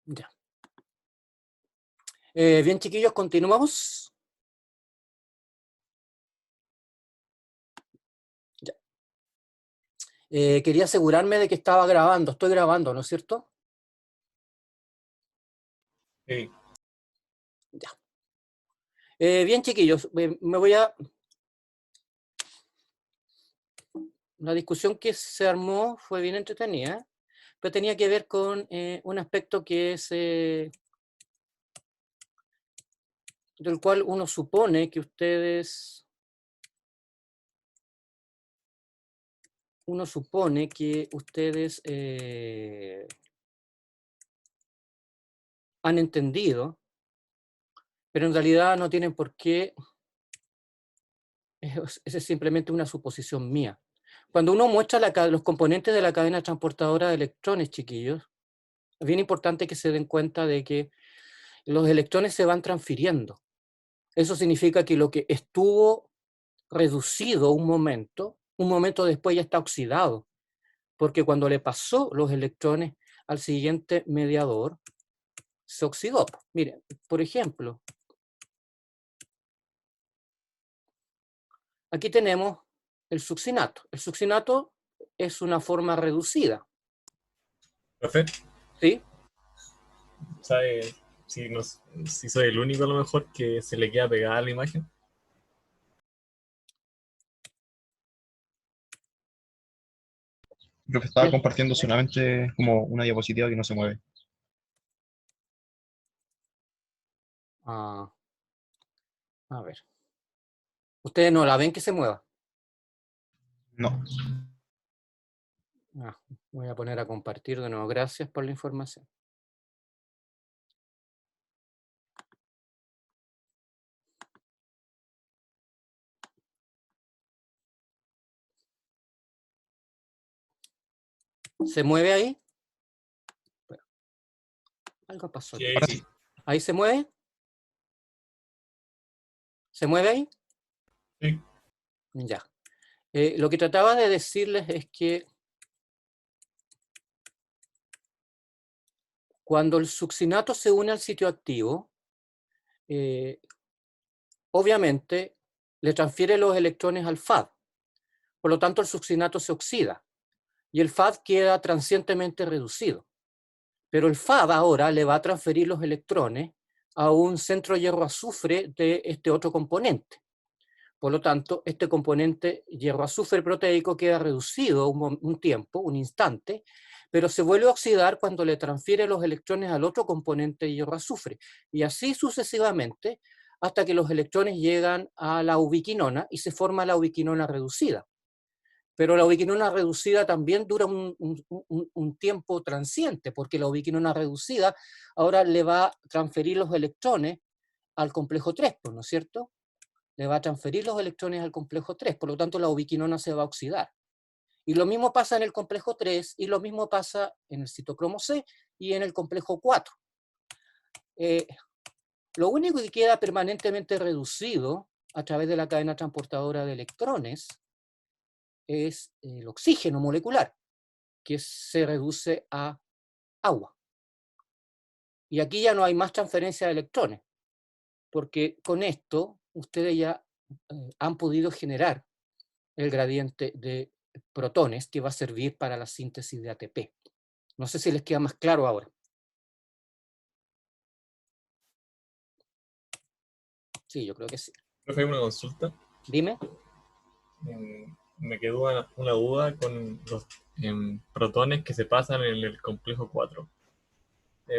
Ya. Bien, chiquillos, continuamos. Ya. Quería asegurarme de que estaba grabando. Estoy grabando, ¿no es cierto? Sí. Ya. Bien, chiquillos, me voy a... La discusión que se armó fue bien entretenida, pero tenía que ver con un aspecto que es... del cual uno supone que ustedes... han entendido, pero en realidad no tienen por qué... Esa es simplemente una suposición mía. Cuando uno muestra los componentes de la cadena transportadora de electrones, chiquillos, es bien importante que se den cuenta de que los electrones se van transfiriendo. Eso significa que lo que estuvo reducido un momento después ya está oxidado, porque cuando le pasó los electrones al siguiente mediador, se oxidó. Miren, por ejemplo, aquí tenemos el succinato. El succinato es una forma reducida, Profe, ¿sí? ¿sabe si soy el único a lo mejor que se le queda pegada a la imagen? Creo que estaba compartiendo solamente como una diapositiva que no se mueve. Ah, a ver. ¿Ustedes no la ven que se mueva? No. Ah, voy a poner a compartir de nuevo. Gracias por la información. ¿Se mueve ahí? Bueno, algo pasó Sí, aquí. ahí sí. ¿Ahí se mueve? ¿Se mueve ahí? Sí. Ya. Lo que trataba de decirles es que cuando el succinato se une al sitio activo, obviamente le transfiere los electrones al FAD. Por lo tanto, el succinato se oxida y el FAD queda transientemente reducido. Pero el FAD ahora le va a transferir los electrones a un centro hierro-azufre de este otro componente. Por lo tanto, este componente hierro-azufre proteico queda reducido un tiempo, un instante, pero se vuelve a oxidar cuando le transfiere los electrones al otro componente hierro-azufre. Y así sucesivamente, hasta que los electrones llegan a la ubiquinona y se forma la ubiquinona reducida. Pero la ubiquinona reducida también dura un tiempo transiente, porque la ubiquinona reducida ahora le va a transferir los electrones al complejo 3, ¿no es cierto? Le va a transferir los electrones al complejo 3, por lo tanto la ubiquinona se va a oxidar. Y lo mismo pasa en el complejo 3, y lo mismo pasa en el citocromo C y en el complejo 4. Lo único que queda permanentemente reducido a través de la cadena transportadora de electrones es el oxígeno molecular, que se reduce a agua. Y aquí ya no hay más transferencia de electrones, porque con esto ustedes ya han podido generar el gradiente de protones que va a servir para la síntesis de ATP. No sé si les queda más claro ahora. Sí, yo creo que sí. Profe, hay una consulta. Dime. Me quedó una duda con los protones que se pasan en el complejo 4.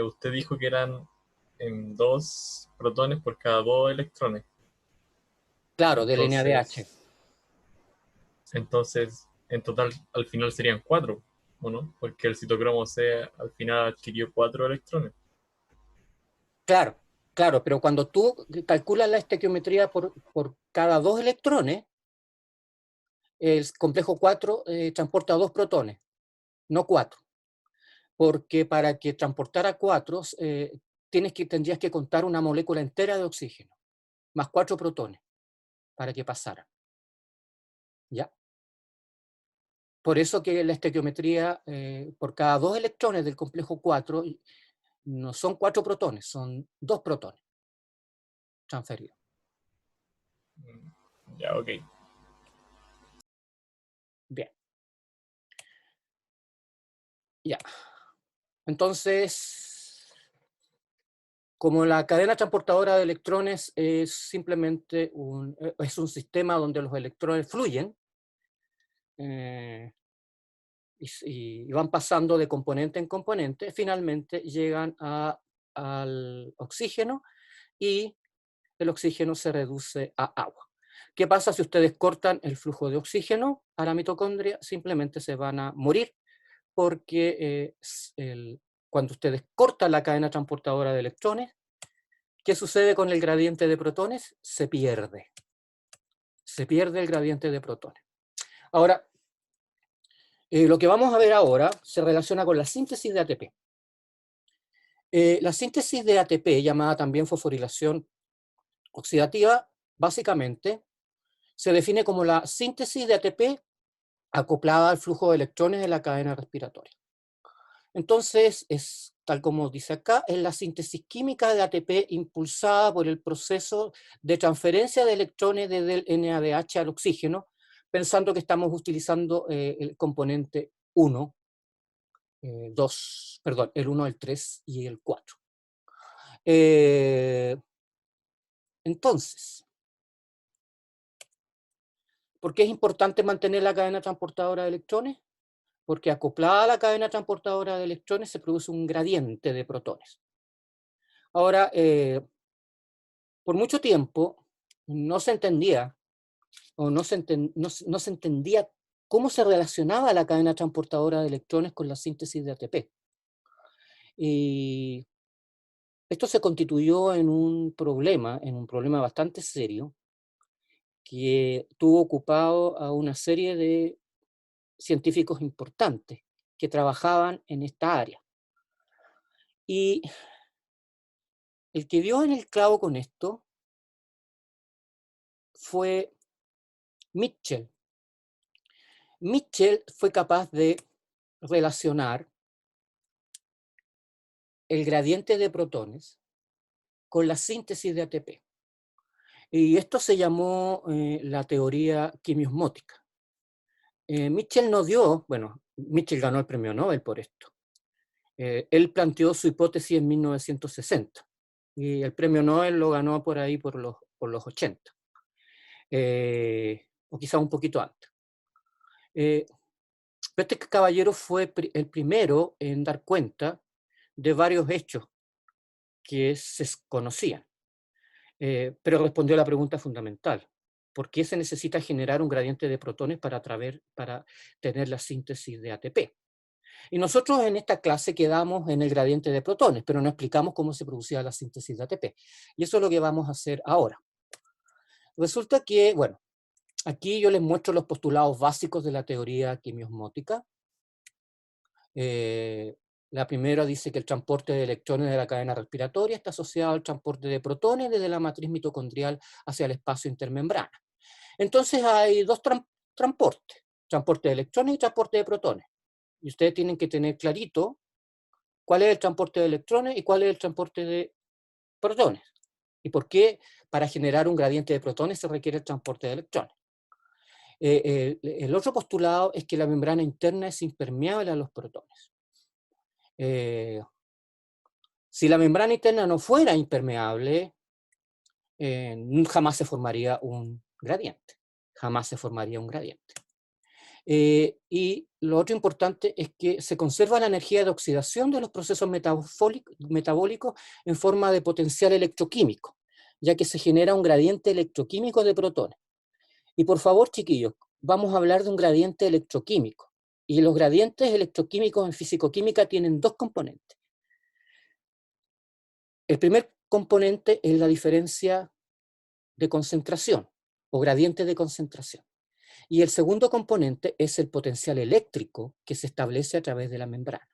Usted dijo que eran 2 protones por cada 2 electrones. Claro, del NADH. Entonces, en total, al final serían 4, ¿o no? Porque el citocromo C al final adquirió 4 electrones. Claro, claro, pero cuando tú calculas la estequiometría por cada 2 electrones, el complejo 4 transporta 2 protones, no 4. Porque para que transportara 4, tendrías que contar una molécula entera de oxígeno, más 4 protones, para que pasara. ¿Ya? Por eso que la estequiometría, por cada 2 electrones del complejo 4, no son 4 protones, son 2 protones transferidos. Ya, ok. Bien. Ya. Entonces, como la cadena transportadora de electrones es simplemente un sistema donde los electrones fluyen y van pasando de componente en componente, finalmente llegan al oxígeno y el oxígeno se reduce a agua. ¿Qué pasa si ustedes cortan el flujo de oxígeno a la mitocondria? Simplemente se van a morir porque cuando ustedes cortan la cadena transportadora de electrones, ¿qué sucede con el gradiente de protones? Se pierde. Se pierde el gradiente de protones. Ahora, lo que vamos a ver ahora se relaciona con la síntesis de ATP. La síntesis de ATP, llamada también fosforilación oxidativa, básicamente se define como la síntesis de ATP acoplada al flujo de electrones de la cadena respiratoria. Entonces, tal como dice acá, es la síntesis química de ATP impulsada por el proceso de transferencia de electrones desde el NADH al oxígeno, pensando que estamos utilizando el componente 1, el 1, el 3 y el 4. Entonces, ¿por qué es importante mantener la cadena transportadora de electrones? Porque acoplada a la cadena transportadora de electrones se produce un gradiente de protones. Ahora, por mucho tiempo no se entendía, o no se entendía cómo se relacionaba la cadena transportadora de electrones con la síntesis de ATP. Y esto se constituyó en un problema bastante serio, que tuvo ocupado a una serie de científicos importantes que trabajaban en esta área. Y el que dio en el clavo con esto fue Mitchell. Mitchell fue capaz de relacionar el gradiente de protones con la síntesis de ATP. Y esto se llamó la teoría quimiosmótica. Mitchell Mitchell ganó el premio Nobel por esto. Él planteó su hipótesis en 1960 y el premio Nobel lo ganó por ahí por los 80, o quizá un poquito antes. Este caballero fue el primero en dar cuenta de varios hechos que se conocían, pero respondió a la pregunta fundamental: ¿por qué se necesita generar un gradiente de protones para tener la síntesis de ATP? Y nosotros en esta clase quedamos en el gradiente de protones, pero no explicamos cómo se producía la síntesis de ATP. Y eso es lo que vamos a hacer ahora. Resulta que, bueno, aquí yo les muestro los postulados básicos de la teoría quimiosmótica. La primera dice que el transporte de electrones de la cadena respiratoria está asociado al transporte de protones desde la matriz mitocondrial hacia el espacio intermembrana. Entonces hay dos transportes: transporte de electrones y transporte de protones. Y ustedes tienen que tener clarito cuál es el transporte de electrones y cuál es el transporte de protones. Y por qué para generar un gradiente de protones se requiere el transporte de electrones. El otro postulado es que la membrana interna es impermeable a los protones. Si la membrana interna no fuera impermeable, jamás se formaría un gradiente. Jamás se formaría un gradiente. Y lo otro importante es que se conserva la energía de oxidación de los procesos metabólicos en forma de potencial electroquímico, ya que se genera un gradiente electroquímico de protones. Y por favor, chiquillos, vamos a hablar de un gradiente electroquímico. Y los gradientes electroquímicos en fisicoquímica tienen dos componentes. El primer componente es la diferencia de concentración, o gradiente de concentración. Y el segundo componente es el potencial eléctrico que se establece a través de la membrana.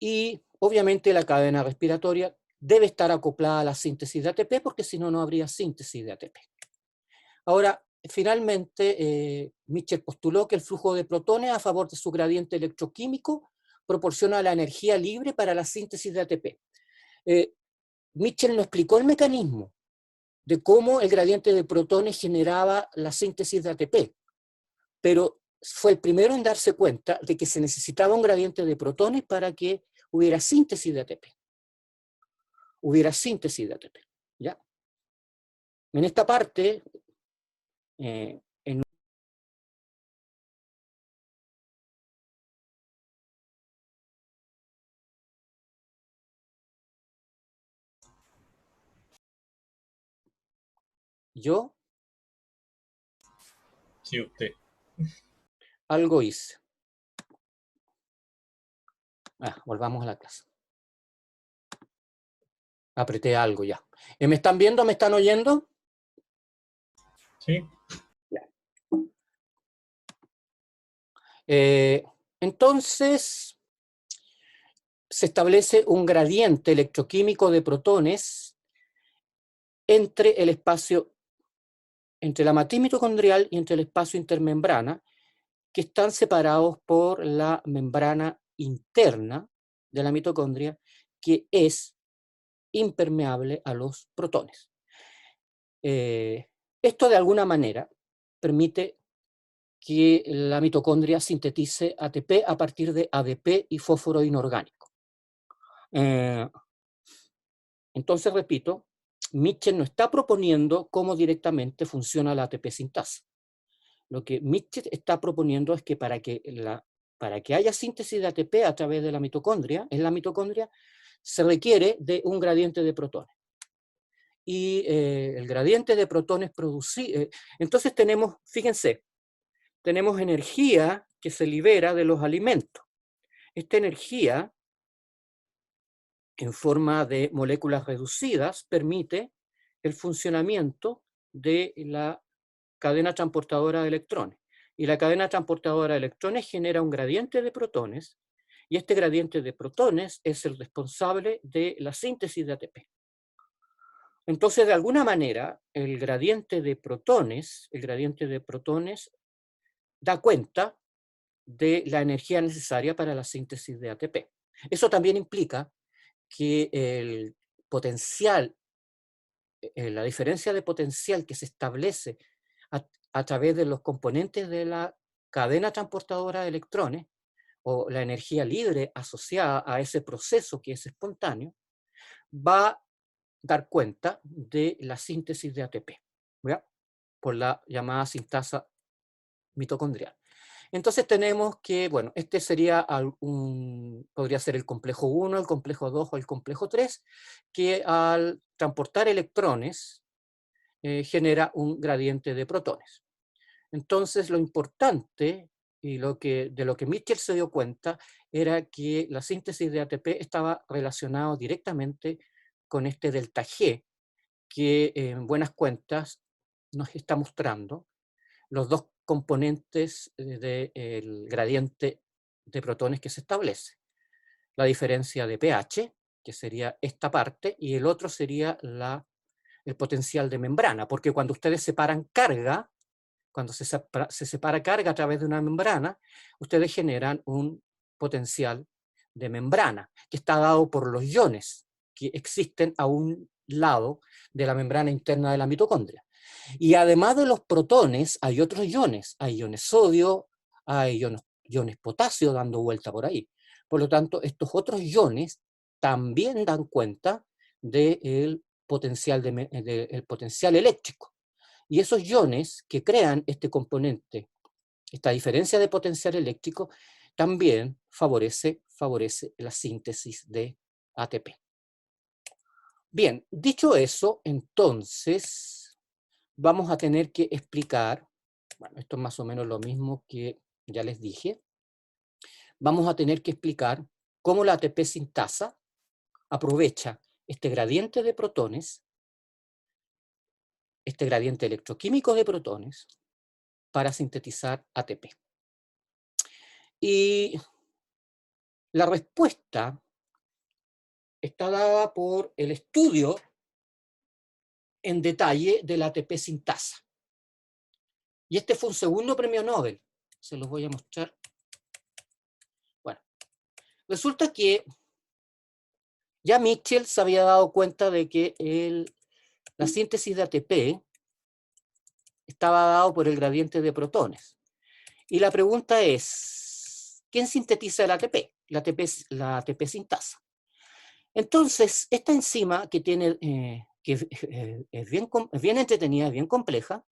Y obviamente la cadena respiratoria debe estar acoplada a la síntesis de ATP, porque si no, no habría síntesis de ATP. Ahora, finalmente, Mitchell postuló que el flujo de protones a favor de su gradiente electroquímico proporciona la energía libre para la síntesis de ATP. Mitchell no explicó el mecanismo de cómo el gradiente de protones generaba la síntesis de ATP, pero fue el primero en darse cuenta de que se necesitaba un gradiente de protones para que hubiera síntesis de ATP. ¿Ya? En esta parte, yo Sí, usted. algo hice. Volvamos a la clase. Apreté algo ya. ¿Me están viendo? ¿Me están oyendo? Sí. Entonces, se establece un gradiente electroquímico de protones entre el espacio, entre la matriz mitocondrial y entre el espacio intermembrana, que están separados por la membrana interna de la mitocondria, que es impermeable a los protones. Esto de alguna manera permite que la mitocondria sintetice ATP a partir de ADP y fósforo inorgánico. Entonces, repito, Mitchell no está proponiendo cómo directamente funciona la ATP sintasa. Lo que Mitchell está proponiendo es que para que haya síntesis de ATP a través de la mitocondria, en la mitocondria, se requiere de un gradiente de protones. Y el gradiente de protones producido... entonces tenemos, fíjense, tenemos energía que se libera de los alimentos. Esta energía, en forma de moléculas reducidas, permite el funcionamiento de la cadena transportadora de electrones. Y la cadena transportadora de electrones genera un gradiente de protones, y este gradiente de protones es el responsable de la síntesis de ATP. Entonces, de alguna manera, el gradiente de protones da cuenta de la energía necesaria para la síntesis de ATP. Eso también implica que el potencial, la diferencia de potencial que se establece a través de los componentes de la cadena transportadora de electrones, o la energía libre asociada a ese proceso que es espontáneo, va a dar cuenta de la síntesis de ATP, ¿ya? Por la llamada sintasa mitocondrial. Entonces tenemos que, bueno, este sería podría ser el complejo 1, el complejo 2 o el complejo 3, que al transportar electrones genera un gradiente de protones. Entonces lo importante y de lo que Mitchell se dio cuenta era que la síntesis de ATP estaba relacionado directamente con este delta G, que en buenas cuentas nos está mostrando los dos componentes del gradiente de protones que se establece. La diferencia de pH, que sería esta parte, y el otro sería el potencial de membrana, porque cuando ustedes separan carga, cuando se separa carga a través de una membrana, ustedes generan un potencial de membrana, que está dado por los iones que existen a un lado de la membrana interna de la mitocondria. Y además de los protones, hay otros iones. Hay iones sodio, hay iones potasio dando vuelta por ahí. Por lo tanto, estos otros iones también dan cuenta del potencial eléctrico. Y esos iones que crean este componente, esta diferencia de potencial eléctrico, también favorece la síntesis de ATP. Bien, dicho eso, entonces vamos a tener que explicar, bueno, esto es más o menos lo mismo que ya les dije, vamos a tener que explicar cómo la ATP sintasa aprovecha este gradiente de protones, este gradiente electroquímico de protones, para sintetizar ATP. Y la respuesta está dada por el estudio en detalle de la ATP sintasa. Y este fue un segundo premio Nobel. Se los voy a mostrar. Bueno, Resulta que ya Mitchell se había dado cuenta de que la síntesis de ATP estaba dado por el gradiente de protones. Y la pregunta es, ¿quién sintetiza el ATP? La ATP sintasa. Entonces, esta enzima que tiene, es bien entretenida, es bien compleja,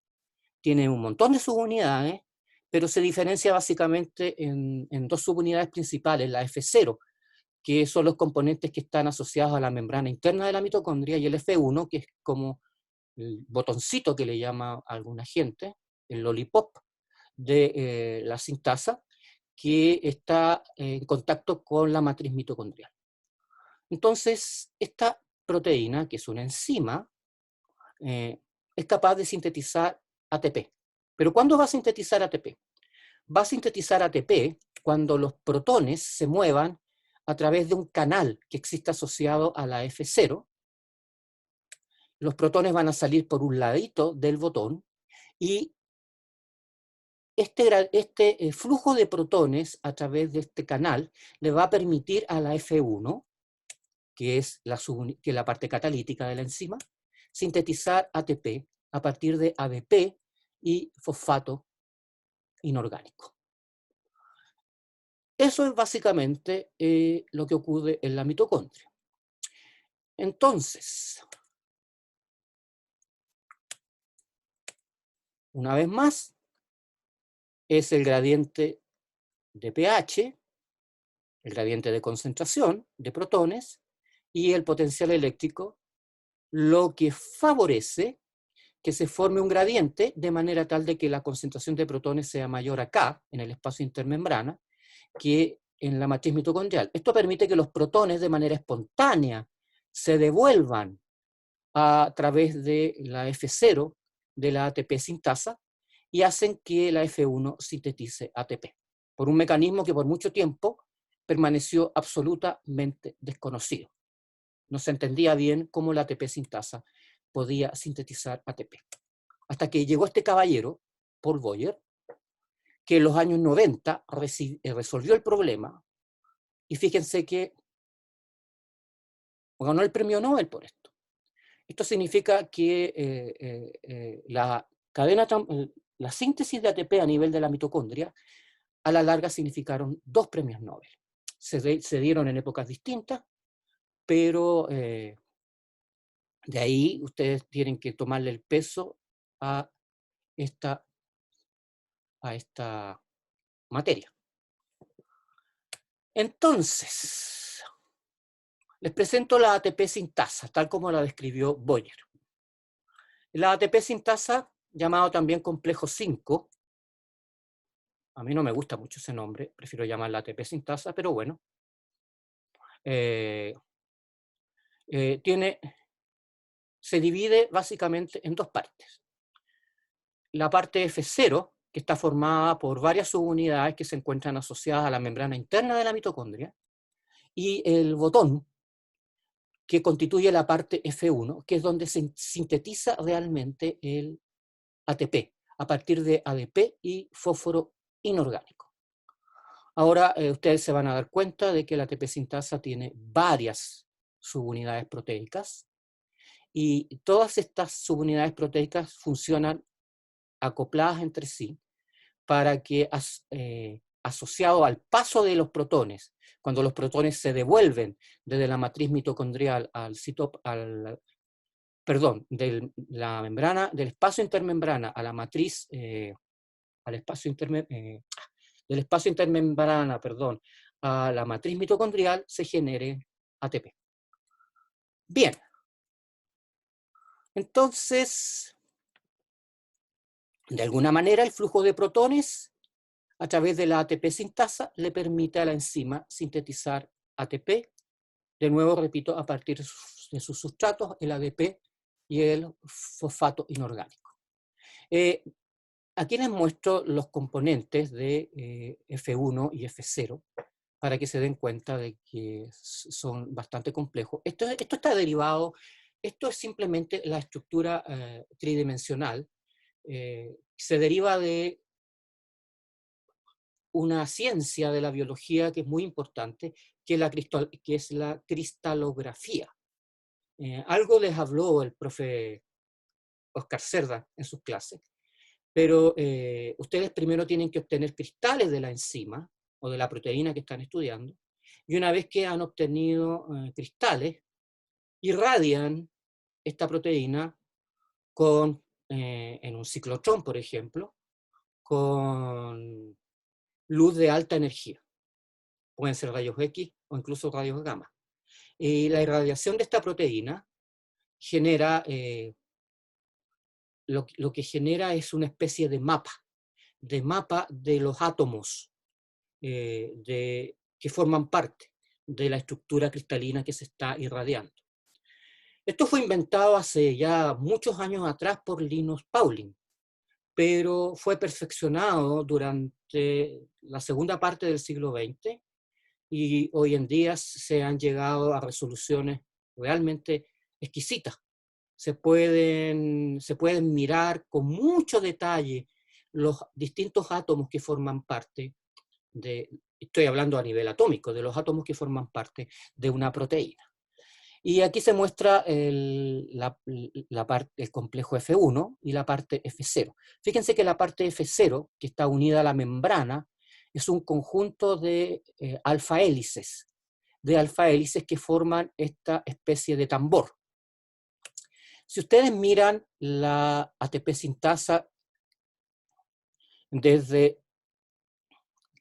tiene un montón de subunidades, pero se diferencia básicamente en dos subunidades principales, la F0, que son los componentes que están asociados a la membrana interna de la mitocondria, y el F1, que es como el botoncito que le llama a alguna gente, el lollipop de la sintasa, que está en contacto con la matriz mitocondrial. Entonces, esta proteína, que es una enzima, es capaz de sintetizar ATP. ¿Pero cuándo va a sintetizar ATP? Va a sintetizar ATP cuando los protones se muevan a través de un canal que existe asociado a la F0. Los protones van a salir por un ladito del botón y este flujo de protones a través de este canal le va a permitir a la F1, que es la parte catalítica de la enzima, sintetizar ATP a partir de ADP y fosfato inorgánico. Eso es básicamente lo que ocurre en la mitocondria. Entonces, una vez más, es el gradiente de pH, el gradiente de concentración de protones y el potencial eléctrico, lo que favorece que se forme un gradiente de manera tal de que la concentración de protones sea mayor acá, en el espacio intermembrana, que en la matriz mitocondrial. Esto permite que los protones de manera espontánea se devuelvan a través de la F0 de la ATP sintasa y hacen que la F1 sintetice ATP, por un mecanismo que por mucho tiempo permaneció absolutamente desconocido. No se entendía bien cómo la ATP sintasa podía sintetizar ATP. Hasta que llegó este caballero, Paul Boyer, que en los años 90 resolvió el problema, y fíjense que ganó el premio Nobel por esto. Esto significa que la síntesis de ATP a nivel de la mitocondria, a la larga significaron 2 premios Nobel. Se dieron en épocas distintas, pero de ahí ustedes tienen que tomarle el peso a esta materia. Entonces, les presento la ATP sintasa, tal como la describió Boyer. La ATP sintasa, llamado también complejo 5, a mí no me gusta mucho ese nombre, prefiero llamarla ATP sintasa, pero bueno, se divide básicamente en 2 partes. La parte F0, que está formada por varias subunidades que se encuentran asociadas a la membrana interna de la mitocondria, y el botón, que constituye la parte F1, que es donde se sintetiza realmente el ATP, a partir de ADP y fósforo inorgánico. Ahora ustedes se van a dar cuenta de que la ATP sintasa tiene varias subunidades proteicas, y todas estas subunidades proteicas funcionan acopladas entre sí para que, asociado al paso de los protones, cuando los protones se devuelven desde la matriz mitocondrial de la membrana, del espacio intermembrana a la matriz, del espacio intermembrana, a la matriz mitocondrial, se genere ATP. Bien. Entonces, de alguna manera, el flujo de protones a través de la ATP sintasa le permite a la enzima sintetizar ATP, de nuevo, repito, a partir de sus sustratos, el ADP y el fosfato inorgánico. Aquí les muestro los componentes de F1 y F0 para que se den cuenta de que son bastante complejos. Esto está derivado, esto es simplemente la estructura tridimensional, se deriva de una ciencia de la biología que es muy importante, que es la cristalografía. Algo les habló el profe Oscar Cerda en sus clases, pero ustedes primero tienen que obtener cristales de la enzima o de la proteína que están estudiando, y una vez que han obtenido cristales, irradian esta proteína en un ciclotrón, por ejemplo, con luz de alta energía. Pueden ser rayos X o incluso rayos gamma. Y la irradiación de esta proteína genera, lo que genera es una especie de mapa de los átomos que forman parte de la estructura cristalina que se está irradiando. Esto fue inventado hace ya muchos años atrás por Linus Pauling, pero fue perfeccionado durante la segunda parte del siglo XX, y hoy en día se han llegado a resoluciones realmente exquisitas. Se pueden mirar con mucho detalle los distintos átomos que forman parte estoy hablando a nivel atómico, de los átomos que forman parte de una proteína. Y aquí se muestra el complejo F1 y la parte F0. Fíjense que la parte F0, que está unida a la membrana, es un conjunto de alfa hélices que forman esta especie de tambor. Si ustedes miran la ATP sintasa desde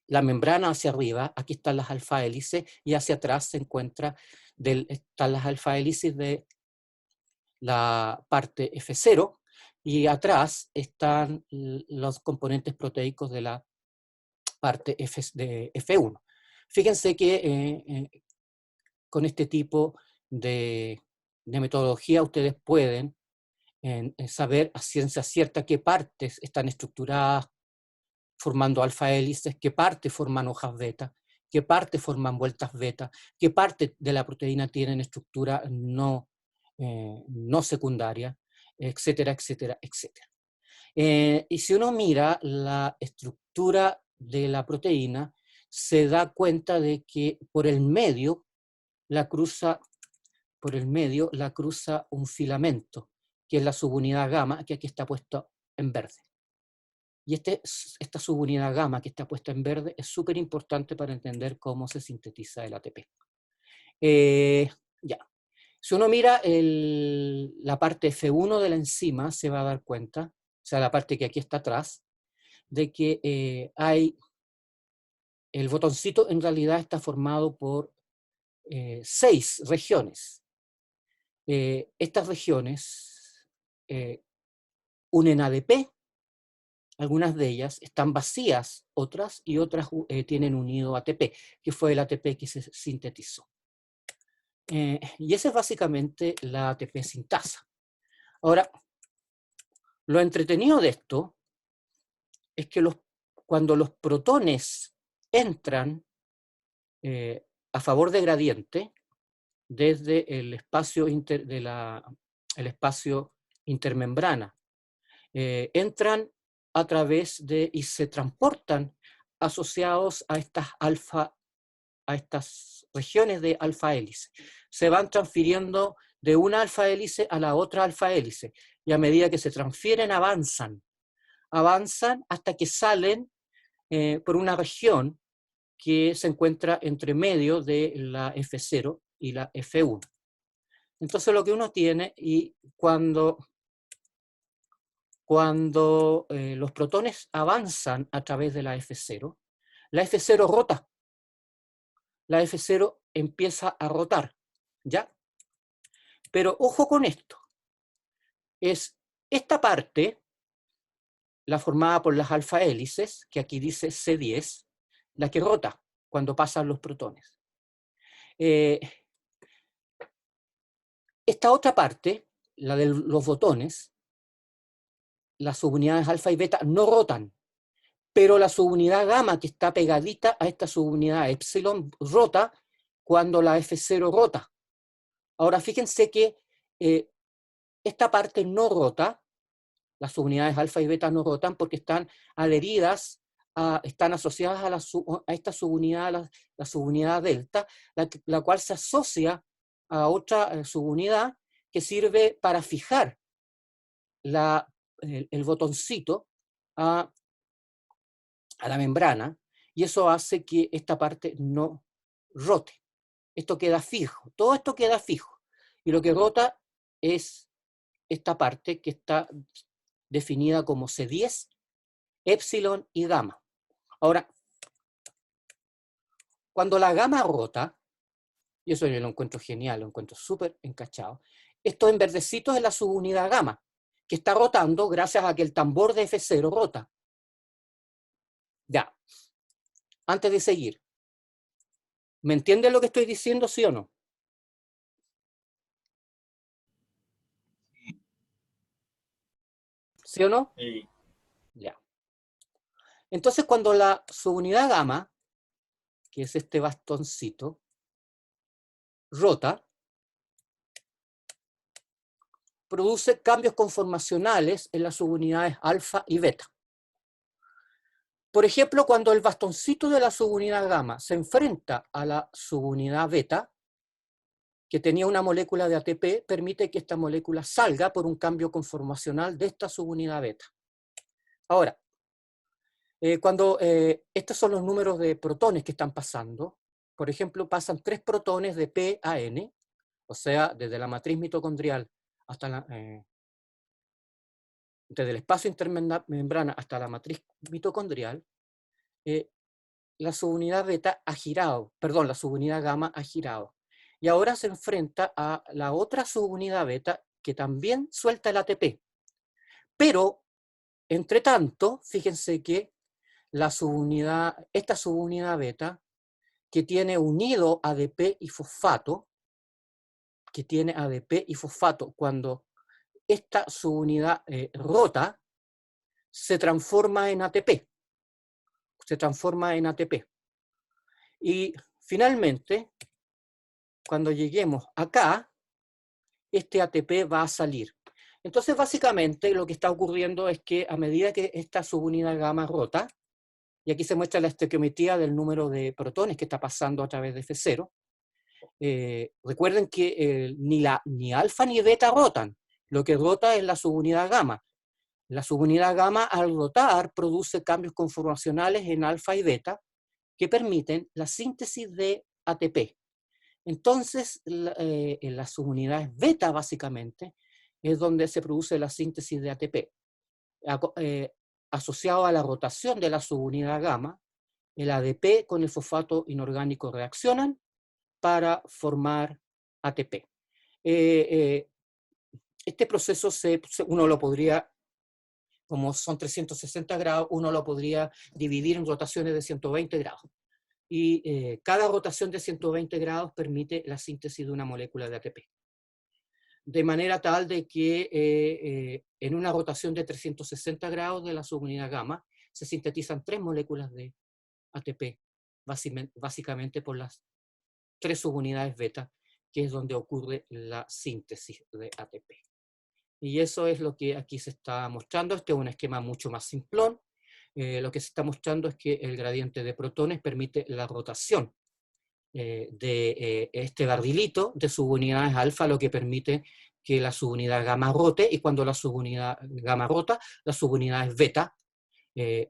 la membrana hacia arriba, aquí están las alfa hélices, y hacia atrás están las alfa hélices de la parte F0, y atrás están los componentes proteicos de la parte de F1. Fíjense que con este tipo de metodología ustedes pueden saber a ciencia cierta qué partes están estructuradas formando alfa hélices, qué partes forman hojas beta, qué partes forman vueltas beta, qué partes de la proteína tienen estructura no secundaria, etcétera, etcétera, etcétera. Y si uno mira la estructura de la proteína, se da cuenta de que por el medio la cruza un filamento, que es la subunidad gamma, que aquí está puesto en verde. Y esta subunidad gamma que está puesta en verde es súper importante para entender cómo se sintetiza el ATP. Ya. Si uno mira la parte F1 de la enzima, se va a dar cuenta, o sea, la parte que aquí está atrás, de que el botoncito en realidad está formado por 6 regiones. Estas regiones unen ADP, algunas de ellas están vacías, otras tienen unido ATP, que fue el ATP que se sintetizó. Y esa es básicamente la ATP sintasa. Ahora, lo entretenido de esto es que cuando los protones entran a favor de gradiente, desde el espacio, el espacio intermembrana, entran a través y se transportan asociados a estas regiones de alfa hélice. Se van transfiriendo de una alfa hélice a la otra alfa hélice, y a medida que se transfieren avanzan hasta que salen por una región que se encuentra entre medio de la F0 y la F1. Entonces lo que uno tiene, y cuando los protones avanzan a través de la F0 rota. La F0 empieza a rotar, ¿ya? Pero ojo con esto. Es esta parte, la formada por las alfa hélices, que aquí dice C10, la que rota cuando pasan los protones. Esta otra parte, la de los botones, las subunidades alfa y beta no rotan, pero la subunidad gamma que está pegadita a esta subunidad epsilon rota cuando la F0 rota. Ahora fíjense que esta parte no rota, las subunidades alfa y beta no rotan porque están adheridas están asociadas a esta subunidad, la subunidad delta, la cual se asocia a otra subunidad que sirve para fijar el botoncito a la membrana, y eso hace que esta parte no rote. Esto queda fijo, todo esto queda fijo, y lo que rota es esta parte que está definida como C10, epsilon y gamma. Ahora, cuando la gamma rota, y eso yo lo encuentro genial, lo encuentro súper encachado, esto en verdecito es la subunidad gamma, que está rotando gracias a que el tambor de F0 rota. Ya, antes de seguir, ¿me entienden lo que estoy diciendo, sí o no? ¿Sí o no? Y Ya. Entonces, cuando la subunidad gamma, que es este bastoncito, rota, produce cambios conformacionales en las subunidades alfa y beta. Por ejemplo, cuando el bastoncito de la subunidad gamma se enfrenta a la subunidad beta, que tenía una molécula de ATP, permite que esta molécula salga por un cambio conformacional de esta subunidad beta. Ahora, cuando estos son los números de protones que están pasando, por ejemplo, pasan 3 protones de P a N, o sea, desde la matriz mitocondrial hasta desde el espacio intermembrana hasta la matriz mitocondrial, la subunidad beta ha girado, perdón, la subunidad gamma ha girado. Y ahora se enfrenta a la otra subunidad beta que también suelta el ATP. Pero, entre tanto, fíjense que esta subunidad beta, que tiene unido ADP y fosfato, cuando esta subunidad rota, se transforma en ATP. Y finalmente, cuando lleguemos acá, este ATP va a salir. Entonces, básicamente, lo que está ocurriendo es que a medida que esta subunidad gamma rota, y aquí se muestra la estequiometría del número de protones que está pasando a través de F0, recuerden que ni alfa ni beta rotan, lo que rota es la subunidad gamma. La subunidad gamma, al rotar, produce cambios conformacionales en alfa y beta que permiten la síntesis de ATP. Entonces, en las subunidades beta, básicamente, es donde se produce la síntesis de ATP. Asociado a la rotación de la subunidad gamma, el ADP con el fosfato inorgánico reaccionan para formar ATP. Este proceso uno lo podría, como son 360 grados, uno lo podría dividir en rotaciones de 120 grados. Y cada rotación de 120 grados permite la síntesis de una molécula de ATP. De manera tal de que en una rotación de 360 grados de la subunidad gamma se sintetizan 3 moléculas de ATP, básicamente por las 3 subunidades beta, que es donde ocurre la síntesis de ATP. Y eso es lo que aquí se está mostrando. Este es un esquema mucho más simplón. Lo que se está mostrando es que el gradiente de protones permite la rotación de este barrilito de subunidades alfa, lo que permite que la subunidad gamma rote, y cuando la subunidad gamma rota, las subunidades beta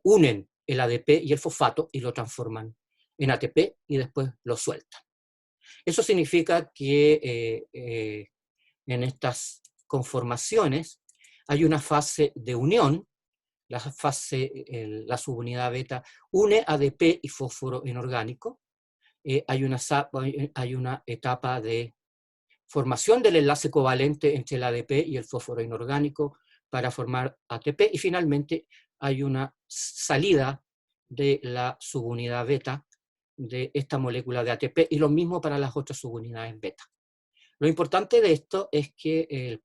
unen el ADP y el fosfato y lo transforman en ATP y después lo sueltan. Eso significa que en estas conformaciones hay una fase de unión. La subunidad beta une ADP y fósforo inorgánico. Hay una etapa de formación del enlace covalente entre el ADP y el fósforo inorgánico para formar ATP, y finalmente hay una salida de la subunidad beta de esta molécula de ATP, y lo mismo para las otras subunidades beta. Lo importante de esto es que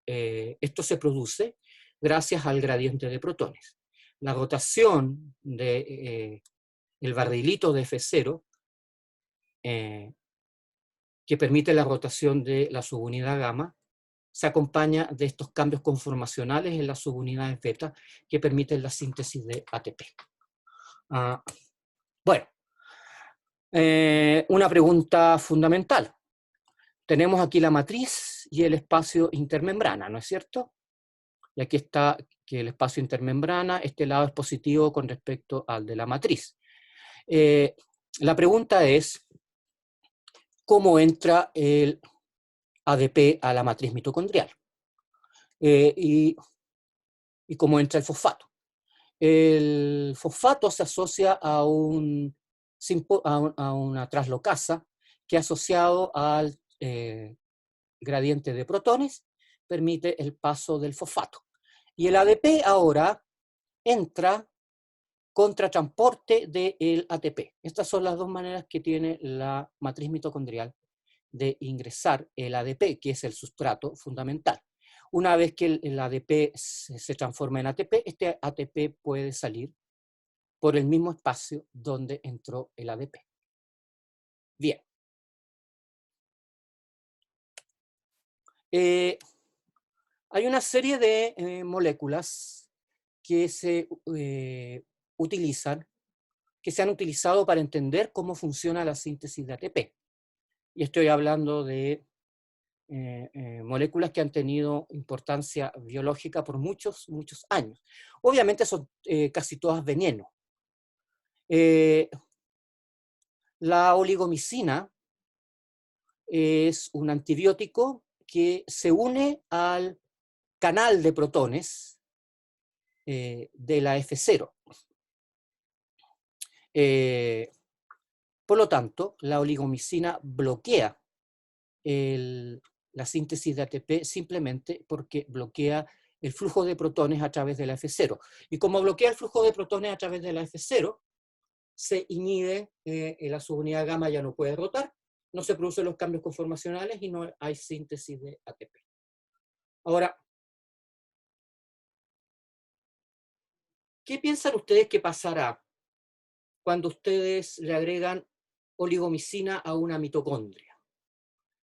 esto se produce gracias al gradiente de protones. La rotación del barrilito de F0, que permite la rotación de la subunidad gamma, se acompaña de estos cambios conformacionales en las subunidades beta que permiten la síntesis de ATP. Bueno, una pregunta fundamental. Tenemos aquí la matriz y el espacio intermembrana, ¿no es cierto? Y aquí está que el espacio intermembrana, este lado es positivo con respecto al de la matriz. La pregunta es, ¿cómo entra el ADP a la matriz mitocondrial? Y cómo entra el fosfato. El fosfato se asocia a una traslocasa que asociado al gradiente de protones permite el paso del fosfato. Y el ADP ahora entra contra transporte del ATP. Estas son las dos maneras que tiene la matriz mitocondrial de ingresar el ADP, que es el sustrato fundamental. Una vez que el ADP se transforma en ATP, este ATP puede salir por el mismo espacio donde entró el ADP. Bien. Hay una serie de moléculas que se utilizan, que se han utilizado para entender cómo funciona la síntesis de ATP. Y estoy hablando de moléculas que han tenido importancia biológica por muchos, muchos años. Obviamente son casi todas veneno. La oligomicina es un antibiótico que se une al canal de protones de la F0. Por lo tanto, la oligomicina bloquea la síntesis de ATP simplemente porque bloquea el flujo de protones a través de la F0. Y como bloquea el flujo de protones a través de la F0, se inhibe, la subunidad gamma ya no puede rotar, no se producen los cambios conformacionales y no hay síntesis de ATP. Ahora, ¿qué piensan ustedes que pasará cuando ustedes le agregan oligomicina a una mitocondria?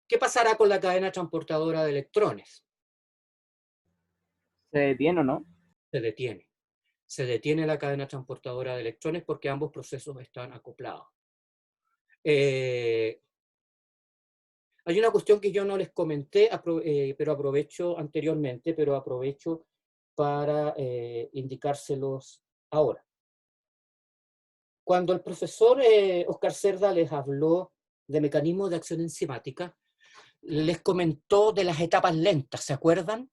¿Qué pasará con la cadena transportadora de electrones? ¿Se detiene o no? Se detiene. Se detiene la cadena transportadora de electrones porque ambos procesos están acoplados. Hay una cuestión que yo no les comenté, pero aprovecho anteriormente, pero aprovecho para indicárselos ahora. Cuando el profesor Oscar Cerda les habló de mecanismos de acción enzimática, les comentó de las etapas lentas, ¿se acuerdan?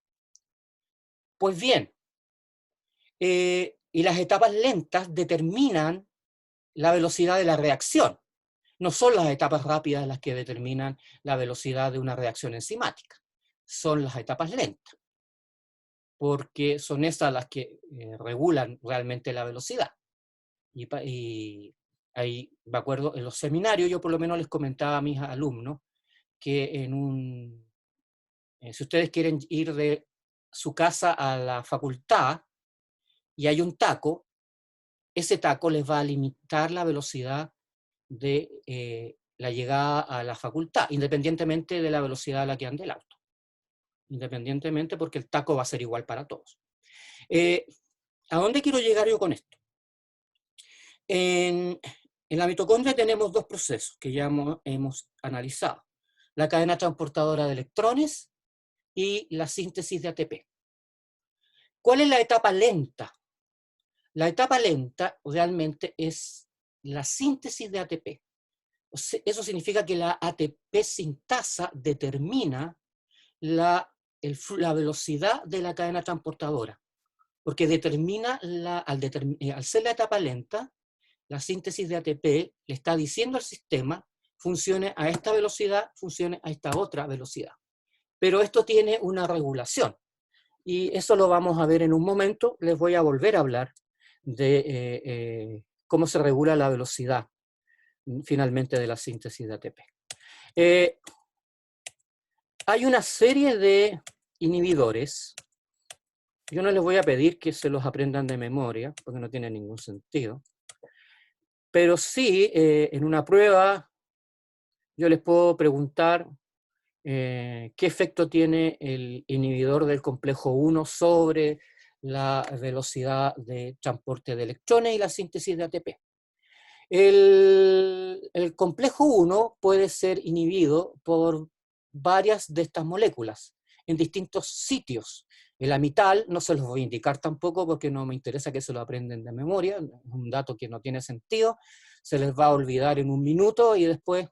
Pues bien, y las etapas lentas determinan la velocidad de la reacción. No son las etapas rápidas las que determinan la velocidad de una reacción enzimática, son las etapas lentas, porque son esas las que regulan realmente la velocidad. Y ahí, me acuerdo, en los seminarios yo por lo menos les comentaba a mis alumnos que si ustedes quieren ir de su casa a la facultad y hay un taco, ese taco les va a limitar la velocidad de la llegada a la facultad, independientemente de la velocidad a la que ande el auto. Independientemente, porque el taco va a ser igual para todos. ¿A dónde quiero llegar yo con esto? En la mitocondria tenemos dos procesos que ya hemos analizado. La cadena transportadora de electrones y la síntesis de ATP. ¿Cuál es la etapa lenta? La etapa lenta realmente es la síntesis de ATP. Eso significa que la ATP sintasa determina la velocidad de la cadena transportadora, porque determina, al ser la etapa lenta, la síntesis de ATP le está diciendo al sistema, funcione a esta velocidad, funcione a esta otra velocidad. Pero esto tiene una regulación, y eso lo vamos a ver en un momento. Les voy a volver a hablar de cómo se regula la velocidad finalmente de la síntesis de ATP. Hay una serie de inhibidores. Yo no les voy a pedir que se los aprendan de memoria, porque no tiene ningún sentido. Pero sí, en una prueba, yo les puedo preguntar qué efecto tiene el inhibidor del complejo 1 sobre la velocidad de transporte de electrones y la síntesis de ATP. El complejo 1 puede ser inhibido por varias de estas moléculas en distintos sitios. El amital no se los voy a indicar tampoco porque no me interesa que se lo aprendan de memoria, es un dato que no tiene sentido, se les va a olvidar en un minuto y después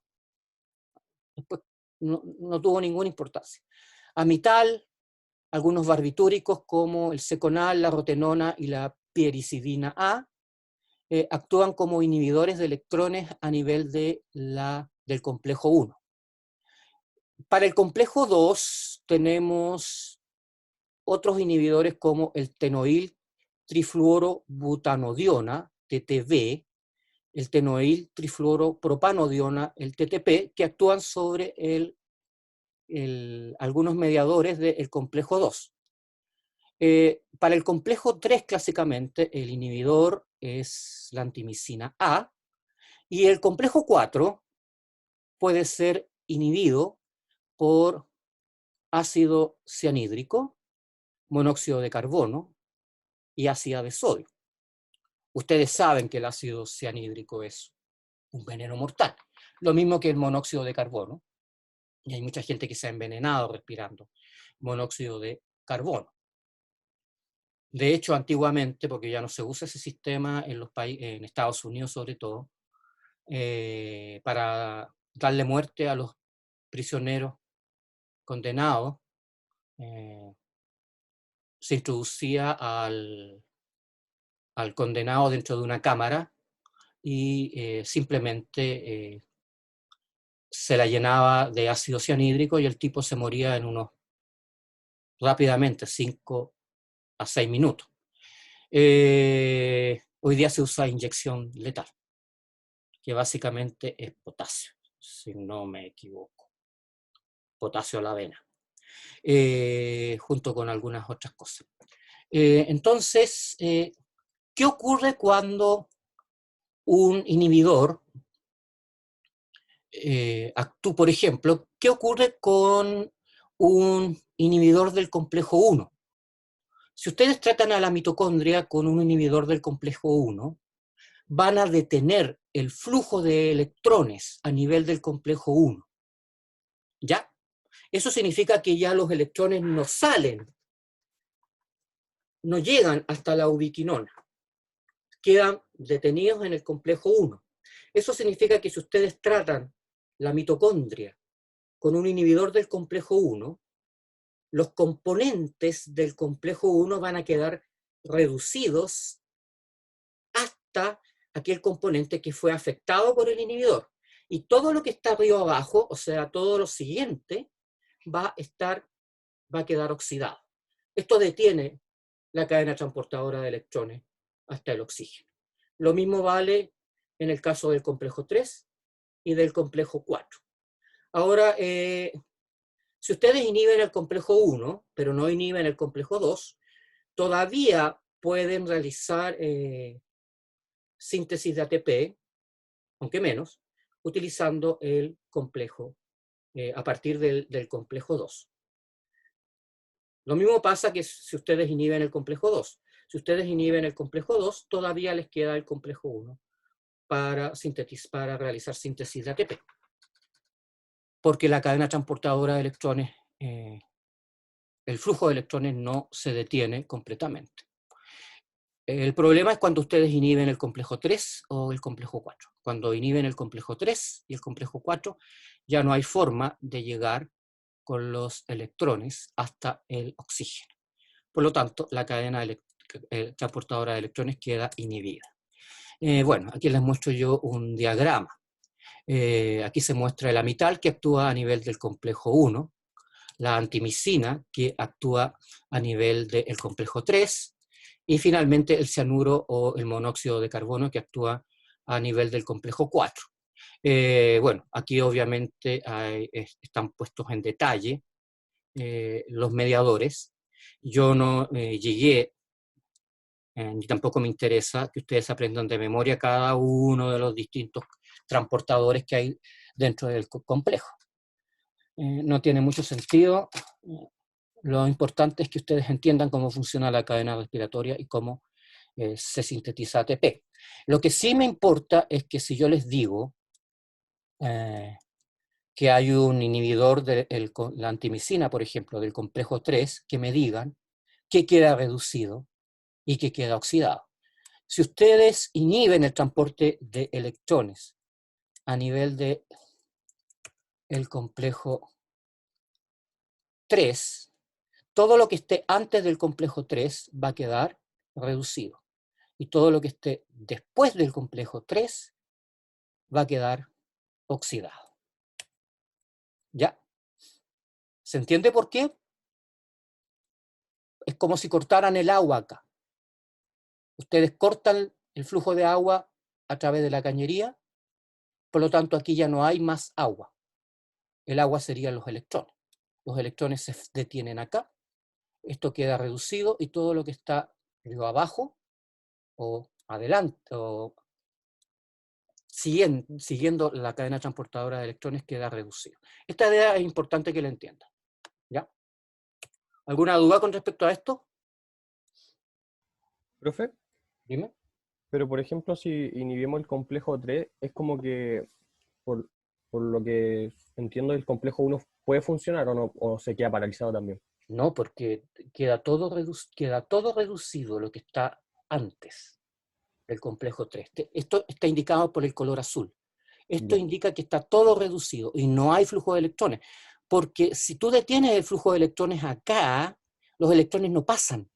no tuvo ninguna importancia. Amital, algunos barbitúricos como el seconal, la rotenona y la piericidina A, actúan como inhibidores de electrones a nivel del complejo 1. Para el complejo 2 tenemos otros inhibidores como el tenoil trifluorobutanodiona, TTB, el tenoil trifluoropropanodiona, el TTP, que actúan sobre algunos mediadores del complejo 2. Para el complejo 3, clásicamente, el inhibidor es la antimicina A, y el complejo 4 puede ser inhibido por ácido cianhídrico, monóxido de carbono y ácida de sodio. Ustedes saben que el ácido cianhídrico es un veneno mortal, lo mismo que el monóxido de carbono, y hay mucha gente que se ha envenenado respirando monóxido de carbono. De hecho, antiguamente, porque ya no se usa ese sistema en en Estados Unidos sobre todo, para darle muerte a los prisioneros condenados, se introducía al condenado dentro de una cámara y simplemente se la llenaba de ácido cianhídrico y el tipo se moría en rápidamente, 5 a 6 minutos. Hoy día se usa inyección letal, que básicamente es potasio, si no me equivoco. Potasio a la vena, junto con algunas otras cosas. Entonces, ¿qué ocurre cuando un inhibidor actúa, por ejemplo, qué ocurre con un inhibidor del complejo 1? Si ustedes tratan a la mitocondria con un inhibidor del complejo 1, van a detener el flujo de electrones a nivel del complejo 1. ¿Ya? Eso significa que ya los electrones no salen, no llegan hasta la ubiquinona, quedan detenidos en el complejo 1. Eso significa que si ustedes tratan la mitocondria con un inhibidor del complejo 1, los componentes del complejo 1 van a quedar reducidos hasta aquel componente que fue afectado por el inhibidor. Y todo lo que está arriba abajo, o sea, todo lo siguiente, va a quedar oxidado. Esto detiene la cadena transportadora de electrones hasta el oxígeno. Lo mismo vale en el caso del complejo 3 y del complejo 4. Ahora, si ustedes inhiben el complejo 1, pero no inhiben el complejo 2, todavía pueden realizar síntesis de ATP, aunque menos, utilizando el complejo, a partir del complejo 2. Lo mismo pasa que si ustedes inhiben el complejo 2. Si ustedes inhiben el complejo 2, todavía les queda el complejo 1 para realizar síntesis de ATP. Porque la cadena transportadora de electrones, el flujo de electrones no se detiene completamente. El problema es cuando ustedes inhiben el complejo 3 o el complejo 4. Cuando inhiben el complejo 3 y el complejo 4, ya no hay forma de llegar con los electrones hasta el oxígeno. Por lo tanto, la cadena transportadora de electrones queda inhibida. Bueno, aquí les muestro yo un diagrama. Aquí se muestra el amital, que actúa a nivel del complejo 1, la antimicina, que actúa a nivel del complejo 3, y finalmente el cianuro o el monóxido de carbono, que actúa a nivel del complejo 4. Bueno, aquí obviamente están puestos en detalle los mediadores. Yo no llegué, ni tampoco me interesa que ustedes aprendan de memoria cada uno de los distintos transportadores que hay dentro del complejo. No tiene mucho sentido. Lo importante es que ustedes entiendan cómo funciona la cadena respiratoria y cómo se sintetiza ATP. Lo que sí me importa es que si yo les digo que hay un inhibidor de la antimicina, por ejemplo, del complejo 3, que me digan qué queda reducido y qué queda oxidado. Si ustedes inhiben el transporte de electrones a nivel de el complejo 3, todo lo que esté antes del complejo 3 va a quedar reducido. Y todo lo que esté después del complejo 3 va a quedar oxidado. ¿Ya? ¿Se entiende por qué? Es como si cortaran el agua acá. Ustedes cortan el flujo de agua a través de la cañería, por lo tanto aquí ya no hay más agua. El agua serían los electrones. Los electrones se detienen acá, esto queda reducido y todo lo que está abajo o adelante o siguiendo la cadena transportadora de electrones queda reducido. Esta idea es importante que la entiendan. ¿Ya? ¿Alguna duda con respecto a esto? Profe, Dime. pero por ejemplo, si inhibimos el complejo 3, es como que, por, por lo que entiendo, el complejo 1 puede funcionar o no, o se queda paralizado también. No, porque queda todo reducido lo que está antes del complejo 3. Esto está indicado por el color azul. Esto Ya. indica que está todo reducido y no hay flujo de electrones. Porque si tú detienes el flujo de electrones acá, los electrones no pasan.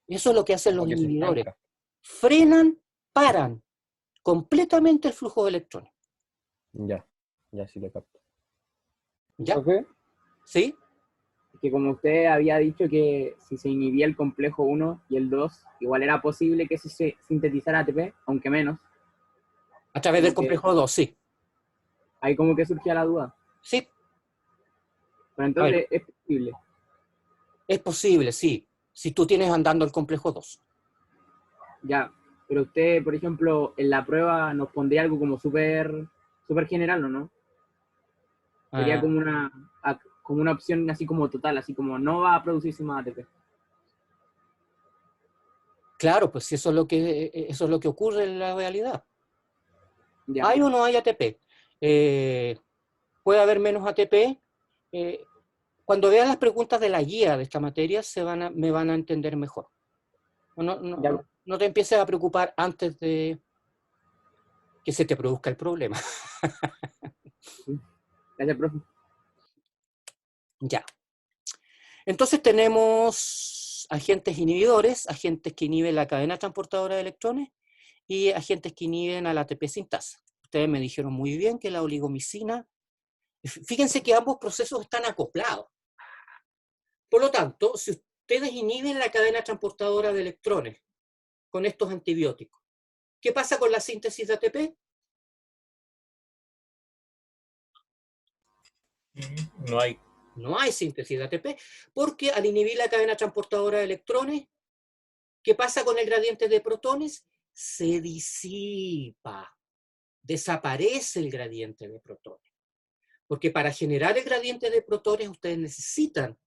Eso es lo que hacen Como los que se inhibidores. estanca. Frenan, paran completamente el flujo de electrones. Ya, ya sí lo capto. ¿Ya? Profe, ¿Sí? que como usted había dicho que si se inhibía el complejo 1 y el 2, igual era posible que se sintetizara ATP, aunque menos. A través del Como que complejo 2, sí. ahí como que surgía la duda. Sí. Pero A ver, entonces es posible. es posible, sí. Si tú tienes andando el complejo 2. Ya, pero usted, por ejemplo, en la prueba nos pondría algo como súper general, ¿o no? Sería como una opción así como total, así como no va a producirse más ATP. Claro, pues eso es lo que ocurre en la realidad. Ya, ¿Hay o no hay ATP? Puede haber menos ATP. Cuando vean las preguntas de la guía de esta materia, me van a entender mejor. ya. No te empieces a preocupar antes de que se te produzca el problema. Gracias, profe. Ya. Entonces tenemos agentes inhibidores, agentes que inhiben la cadena transportadora de electrones y agentes que inhiben a la ATP sintasa. Ustedes me dijeron muy bien que la oligomicina, fíjense que ambos procesos están acoplados. Por lo tanto, si ustedes inhiben la cadena transportadora de electrones con estos antibióticos, ¿qué pasa con la síntesis de ATP? No hay. No hay síntesis de ATP, porque al inhibir la cadena transportadora de electrones, ¿qué pasa con el gradiente de protones? Se disipa, desaparece el gradiente de protones. Porque para generar el gradiente de protones ustedes necesitan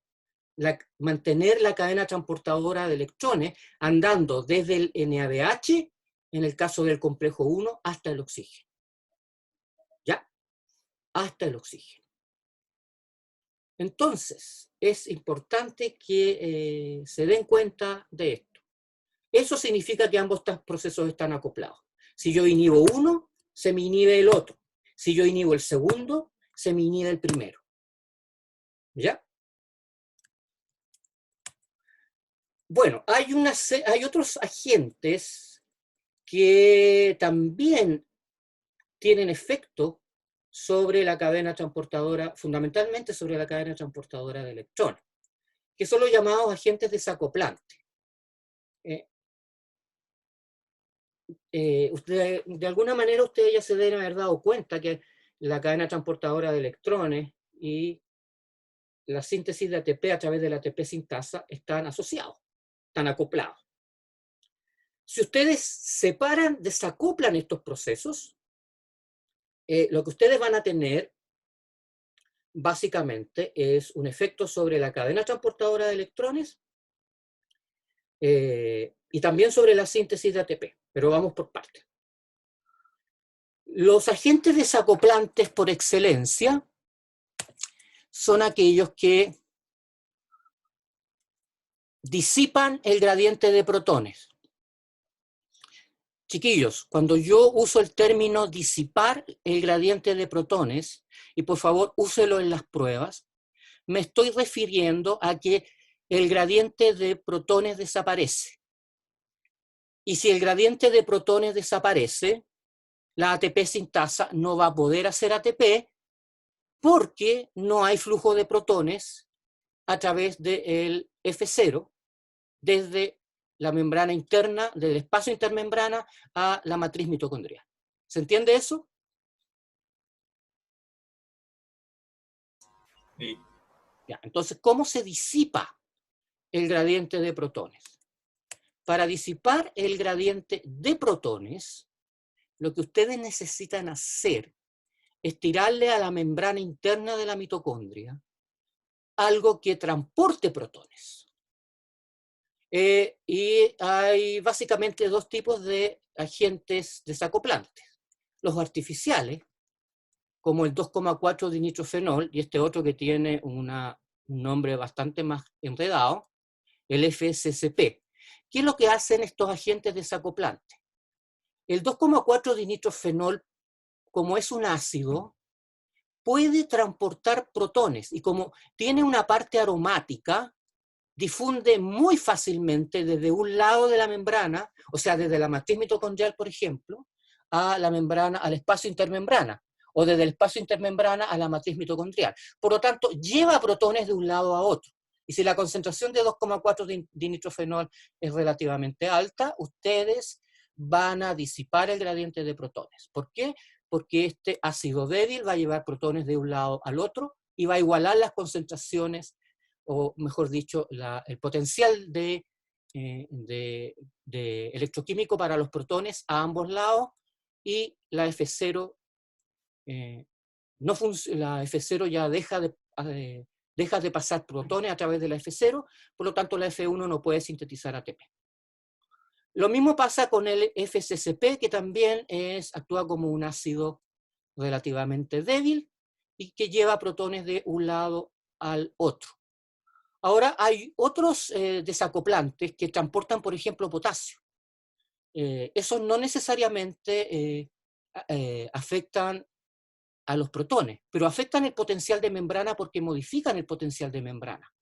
mantener la cadena transportadora de electrones andando desde el NADH, en el caso del complejo 1, hasta el oxígeno. ¿Ya? Hasta el oxígeno. Entonces, es importante que se den cuenta de esto. Eso significa que ambos procesos están acoplados. Si yo inhibo uno, se me inhibe el otro. Si yo inhibo el segundo, se me inhibe el primero. ¿Ya? Bueno, hay otros agentes que también tienen efecto sobre la cadena transportadora, fundamentalmente sobre la cadena transportadora de electrones, que son los llamados agentes desacoplantes. De alguna manera ustedes ya se deben haber dado cuenta que la cadena transportadora de electrones y la síntesis de ATP a través de la ATP sintasa están asociados, están acoplados. Si ustedes separan, desacoplan estos procesos, lo que ustedes van a tener básicamente es un efecto sobre la cadena transportadora de electrones y también sobre la síntesis de ATP, pero vamos por partes. Los agentes desacoplantes por excelencia son aquellos que disipan el gradiente de protones. Chiquillos, cuando yo uso el término disipar el gradiente de protones, y por favor úselo en las pruebas, me estoy refiriendo a que el gradiente de protones desaparece. Y si el gradiente de protones desaparece, la ATP sintasa no va a poder hacer ATP porque no hay flujo de protones a través del F0 desde la membrana interna, del espacio intermembrana a la matriz mitocondrial. ¿Se entiende eso? Sí. Ya, entonces, ¿cómo se disipa el gradiente de protones? Para disipar el gradiente de protones, lo que ustedes necesitan hacer es tirarle a la membrana interna de la mitocondria algo que transporte protones. Y hay básicamente dos tipos de agentes desacoplantes. Los artificiales, como el 2,4 dinitrofenol, y este otro que tiene un nombre bastante más enredado, el FSCP. ¿Qué es lo que hacen estos agentes desacoplantes? El 2,4 dinitrofenol, como es un ácido, puede transportar protones, y como tiene una parte aromática, difunde muy fácilmente desde un lado de la membrana, o sea, desde la matriz mitocondrial, por ejemplo, a la membrana, al espacio intermembrana, o desde el espacio intermembrana a la matriz mitocondrial. Por lo tanto, lleva protones de un lado a otro. Y si la concentración de 2,4 dinitrofenol es relativamente alta, ustedes van a disipar el gradiente de protones. ¿Por qué? Porque este ácido débil va a llevar protones de un lado al otro y va a igualar las concentraciones, o mejor dicho, el potencial de electroquímico para los protones a ambos lados, y la F0, la F0 ya deja de pasar protones a través de la F0, por lo tanto la F1 no puede sintetizar ATP. Lo mismo pasa con el FSCP, que también actúa como un ácido relativamente débil y que lleva protones de un lado al otro. Ahora hay otros desacoplantes que transportan, por ejemplo, potasio. Esos no necesariamente afectan a los protones, pero afectan el potencial de membrana porque modifican el potencial de membrana.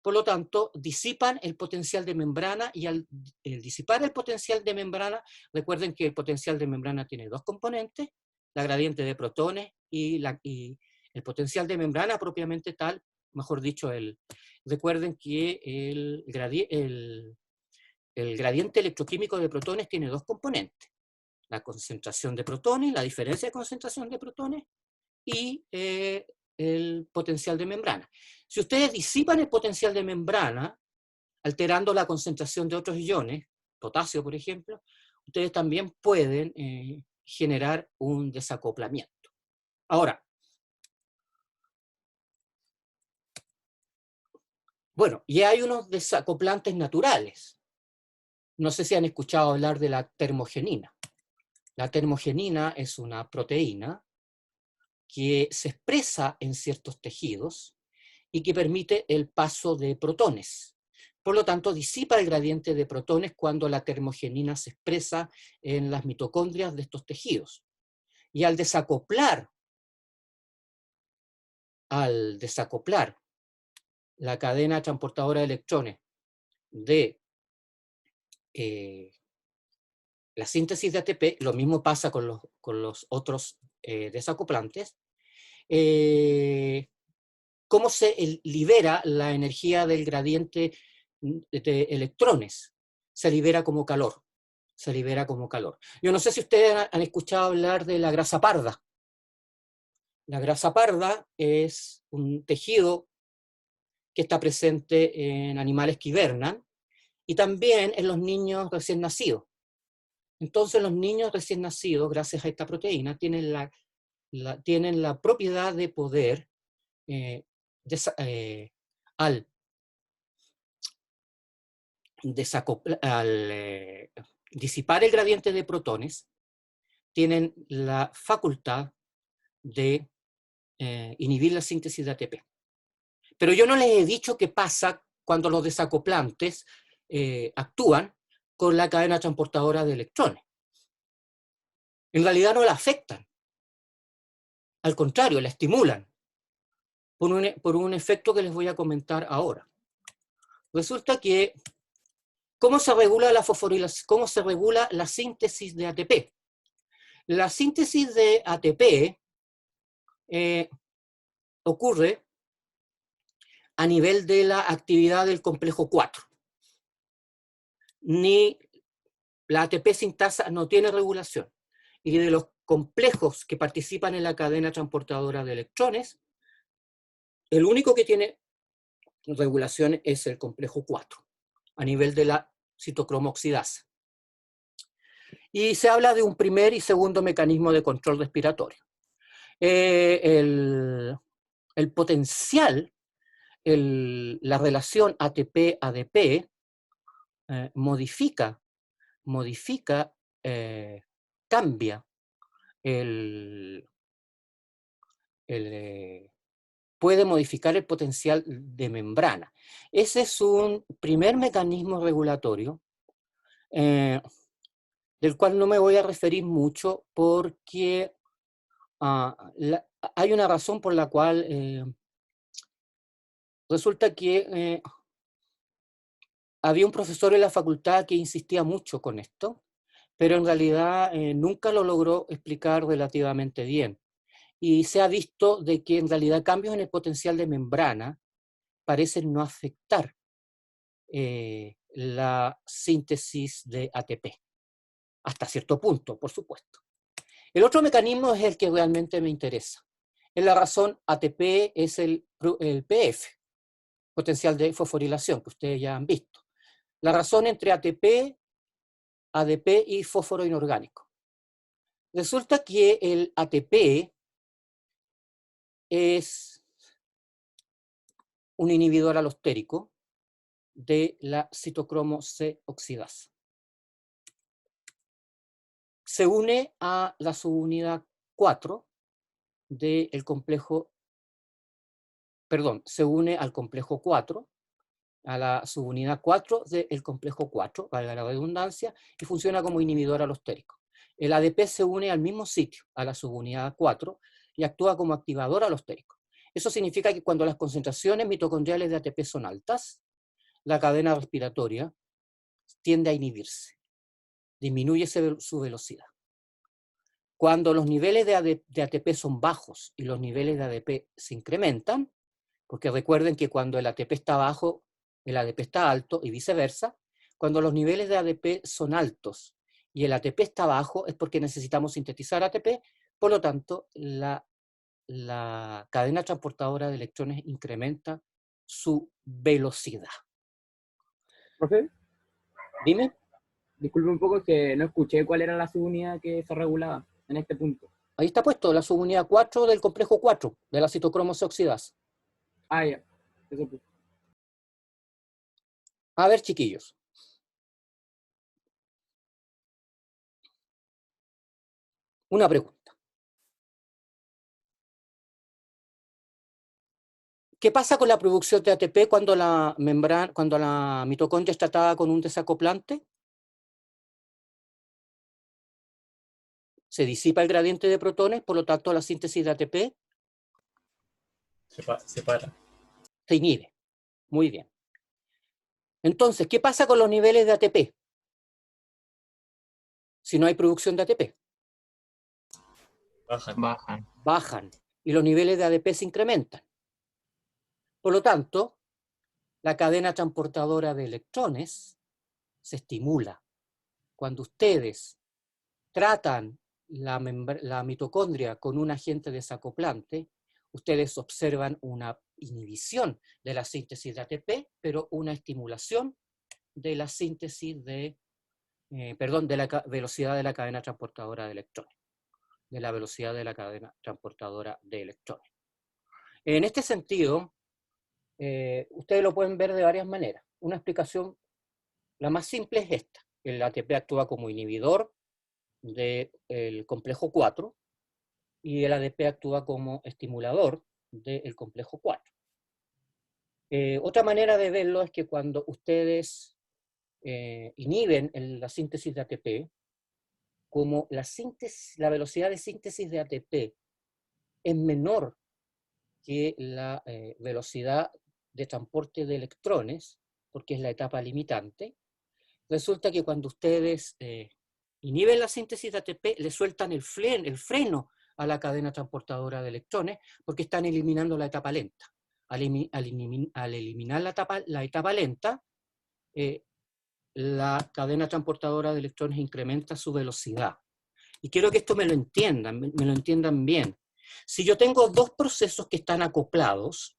Por lo tanto, disipan el potencial de membrana, y al disipar el potencial de membrana, recuerden que el potencial de membrana tiene dos componentes, la gradiente de protones y el potencial de membrana propiamente tal, mejor dicho, recuerden que el gradiente electroquímico de protones tiene dos componentes, la concentración de protones, la diferencia de concentración de protones, y el potencial de membrana. Si ustedes disipan el potencial de membrana, alterando la concentración de otros iones, potasio por ejemplo, ustedes también pueden generar un desacoplamiento. Ahora, bueno, y hay unos desacoplantes naturales. No sé si han escuchado hablar de la termogenina. La termogenina es una proteína que se expresa en ciertos tejidos y que permite el paso de protones. Por lo tanto, disipa el gradiente de protones cuando la termogenina se expresa en las mitocondrias de estos tejidos. Y al desacoplar la cadena transportadora de electrones de la síntesis de ATP, lo mismo pasa con los otros desacoplantes. ¿Cómo se libera la energía del gradiente de electrones? Se libera como calor. Se libera como calor. Yo no sé si ustedes han escuchado hablar de la grasa parda. La grasa parda es un tejido que está presente en animales que hibernan y también en los niños recién nacidos. Entonces los niños recién nacidos, gracias a esta proteína, tienen la propiedad de poder, al disipar el gradiente de protones, tienen la facultad de inhibir la síntesis de ATP. Pero yo no les he dicho qué pasa cuando los desacoplantes actúan con la cadena transportadora de electrones. En realidad no la afectan. Al contrario, la estimulan por un efecto que les voy a comentar ahora. Resulta que, ¿cómo se regula la fosforilación? ¿Cómo se regula la síntesis de ATP? La síntesis de ATP ocurre a nivel de la actividad del complejo 4. Ni la ATP sintasa no tiene regulación. Y de los complejos que participan en la cadena transportadora de electrones, el único que tiene regulación es el complejo 4, a nivel de la citocromo oxidasa. Y se habla de un primer y segundo mecanismo de control respiratorio. El potencial, la relación ATP-ADP cambia puede modificar el potencial de membrana. Ese es un primer mecanismo regulatorio del cual no me voy a referir mucho porque hay una razón por la cual resulta que había un profesor en la facultad que insistía mucho con esto, pero en realidad nunca lo logró explicar relativamente bien. Y se ha visto de que en realidad cambios en el potencial de membrana parecen no afectar la síntesis de ATP, hasta cierto punto, por supuesto. El otro mecanismo es el que realmente me interesa. En la razón ATP es el PF, potencial de fosforilación, que ustedes ya han visto. La razón entre ATP, ADP y fósforo inorgánico. Resulta que el ATP es un inhibidor alostérico de la citocromo C oxidasa. Se une a la subunidad 4 del complejo, perdón, se une al complejo 4, a la subunidad 4 del complejo 4, valga la redundancia, y funciona como inhibidor alostérico. El ADP se une al mismo sitio, a la subunidad 4, y actúa como activador alostérico. Eso significa que cuando las concentraciones mitocondriales de ATP son altas, la cadena respiratoria tiende a inhibirse, disminuye su velocidad. Cuando los niveles de ATP son bajos y los niveles de ADP se incrementan, porque recuerden que cuando el ATP está bajo, el ADP está alto y viceversa, cuando los niveles de ADP son altos y el ATP está bajo es porque necesitamos sintetizar ATP, por lo tanto la cadena transportadora de electrones incrementa su velocidad. Profe, Dime. disculpe un poco, es que no escuché cuál era la subunidad que se regulaba en este punto. Ahí está puesto, la subunidad 4 del complejo 4, de la citocromo C oxidasa. Ah, ya. Eso pues. A ver, chiquillos. Una pregunta. ¿Qué pasa con la producción de ATP cuando la mitocondria es tratada con un desacoplante? Se disipa el gradiente de protones, por lo tanto la síntesis de ATP Se para. se inhibe. Muy bien. Entonces, ¿qué pasa con los niveles de ATP? Si no hay producción de ATP. Bajan. Bajan. Y los niveles de ADP se incrementan. Por lo tanto, la cadena transportadora de electrones se estimula. Cuando ustedes tratan la mitocondria con un agente desacoplante, ustedes observan una inhibición de la síntesis de ATP, pero una estimulación de la síntesis de la velocidad de la cadena transportadora de electrones. De la velocidad de la cadena transportadora de electrones. En este sentido, ustedes lo pueden ver de varias maneras. Una explicación La más simple es esta. El ATP actúa como inhibidor del complejo 4 y el ADP actúa como estimulador del complejo 4. Otra manera de verlo es que cuando ustedes inhiben la síntesis de ATP, como la velocidad de síntesis de ATP es menor que la velocidad de transporte de electrones, porque es la etapa limitante, resulta que cuando ustedes inhiben la síntesis de ATP, le sueltan el freno a la cadena transportadora de electrones, porque están eliminando la etapa lenta. Al eliminar la etapa lenta, la cadena transportadora de electrones incrementa su velocidad. Y quiero que esto me lo entiendan bien. Si yo tengo dos procesos que están acoplados,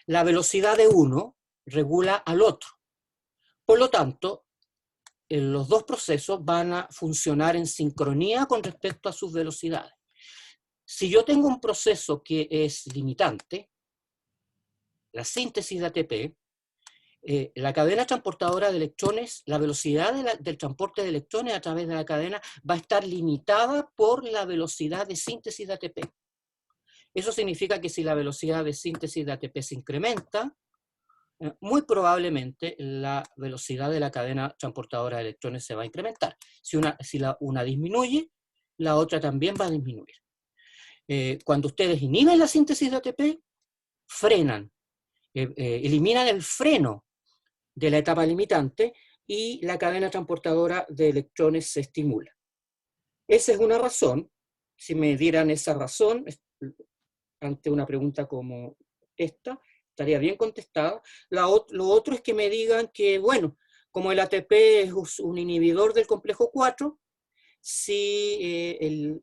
la velocidad de uno regula al otro. Por lo tanto, los dos procesos van a funcionar en sincronía con respecto a sus velocidades. Si yo tengo un proceso que es limitante, la síntesis de ATP, la cadena transportadora de electrones, la velocidad del transporte de electrones a través de la cadena va a estar limitada por la velocidad de síntesis de ATP. Eso significa que si la velocidad de síntesis de ATP se incrementa, muy probablemente la velocidad de la cadena transportadora de electrones se va a incrementar. Si una disminuye, la otra también va a disminuir. Cuando ustedes inhiben la síntesis de ATP, frenan, eliminan el freno de la etapa limitante y la cadena transportadora de electrones se estimula. Esa es una razón. Si me dieran esa razón ante una pregunta como esta, estaría bien contestada. Lo otro es que me digan que, bueno, como el ATP es un inhibidor del complejo 4, si el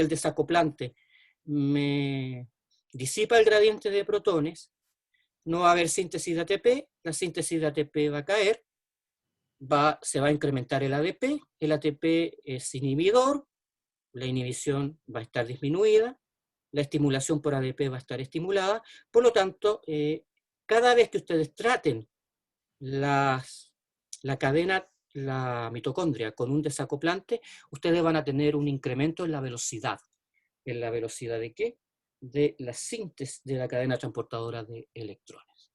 desacoplante me disipa el gradiente de protones, no va a haber síntesis de ATP, la síntesis de ATP va a caer, se va a incrementar el ADP es inhibidor, la inhibición va a estar disminuida, la estimulación por ADP va a estar estimulada, por lo tanto, cada vez que ustedes traten la cadena, la mitocondria con un desacoplante, ustedes van a tener un incremento en la velocidad. ¿En la velocidad de qué? De la síntesis de la cadena transportadora de electrones.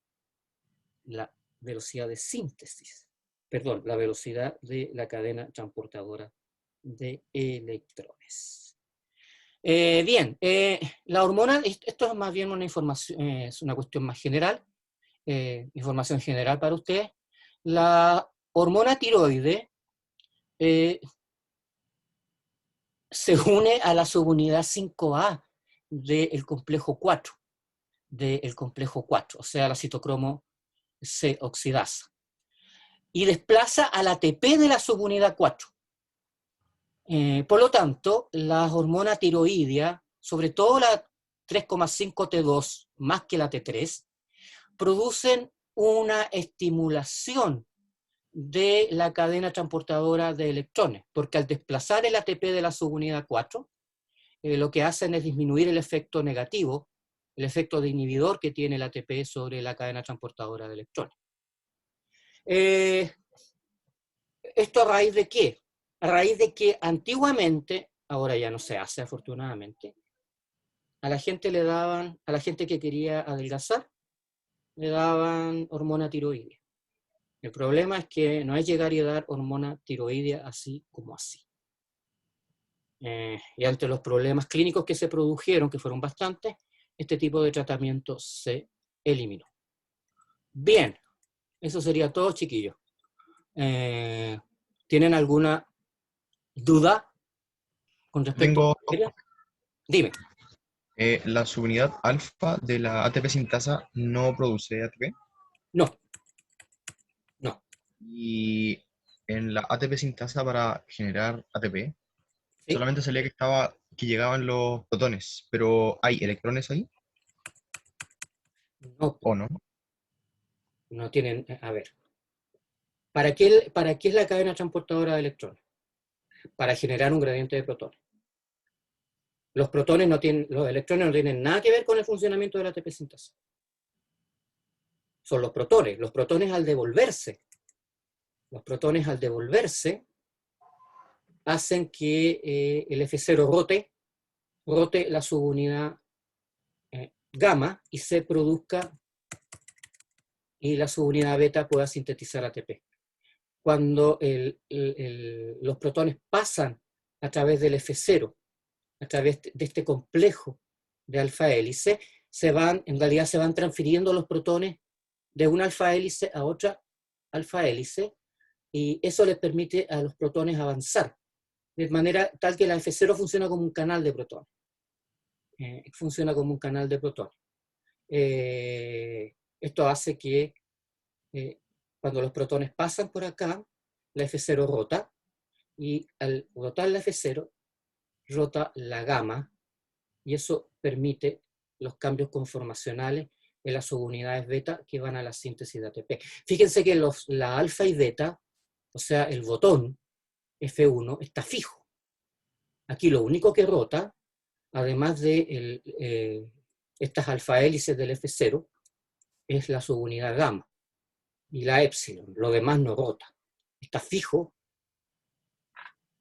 La velocidad de síntesis, perdón, la velocidad de la cadena transportadora de electrones. Bien, la hormona, esto es más bien una información, es una cuestión más general, información general para ustedes. La hormona tiroide se une a la subunidad 5A del complejo 4, o sea, la citocromo C oxidasa, y desplaza al ATP de la subunidad 4. Por lo tanto, la hormona tiroidea, sobre todo la 3,5T2 más que la T3, producen una estimulación de la cadena transportadora de electrones, porque al desplazar el ATP de la subunidad 4, lo que hacen es disminuir el efecto negativo, el efecto de inhibidor que tiene el ATP sobre la cadena transportadora de electrones. ¿Esto a raíz de qué? A raíz de que antiguamente, ahora ya no se hace afortunadamente, a la gente que quería adelgazar, le daban hormona tiroidea. El problema es que no es llegar y dar hormona tiroidea así como así. Y ante los problemas clínicos que se produjeron, que fueron bastantes, este tipo de tratamiento se eliminó. Bien, eso sería todo, chiquillos. ¿Tienen alguna duda con respecto a la materia? Dime. La subunidad alfa de la ATP sintasa no produce ATP. No. Y en la ATP sintasa para generar ATP, ¿Sí? solamente salía que llegaban los protones, pero ¿hay electrones ahí No, o no? no tienen, a ver. ¿Para qué es la cadena transportadora de electrones? Para generar un gradiente de protones. Los electrones no tienen nada que ver con el funcionamiento de la ATP sintasa. son los protones. Los protones al devolverse hacen que el F0 rote la subunidad gamma y se produzca, y la subunidad beta pueda sintetizar ATP. Cuando los protones pasan a través del F0, a través de este complejo de alfa hélice, en realidad se van transfiriendo los protones de una alfa hélice a otra alfa hélice, y eso les permite a los protones avanzar, de manera tal que la F0 funciona como un canal de protones. Esto hace que cuando los protones pasan por acá, la F0 rota, y al rotar la F0, rota la gamma, y eso permite los cambios conformacionales en las subunidades beta que van a la síntesis de ATP. Fíjense que la alfa y beta, o sea, el botón F1, está fijo. Aquí lo único que rota, además de estas alfa hélices del F0, es la subunidad gamma y la épsilon. Lo demás no rota. Está fijo.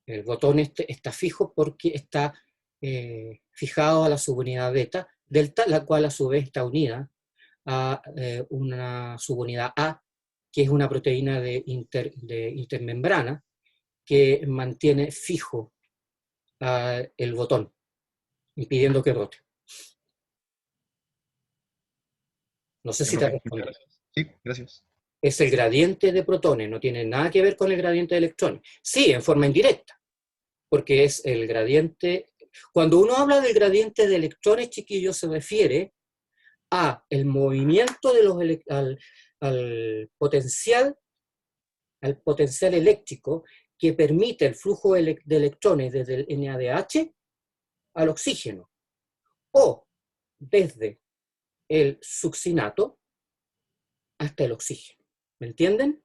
El botón está fijo porque está fijado a la subunidad beta, delta, la cual a su vez está unida a una subunidad A, que es una proteína de intermembrana, que mantiene fijo el botón, impidiendo que rote. No sé si te respondo. Sí, gracias. Es el gradiente de protones, no tiene nada que ver con el gradiente de electrones. Sí, en forma indirecta, porque es el gradiente. Cuando uno habla del gradiente de electrones, chiquillos, se refiere a el movimiento de al potencial eléctrico que permite el flujo de electrones desde el NADH al oxígeno, o desde el succinato hasta el oxígeno. ¿Me entienden?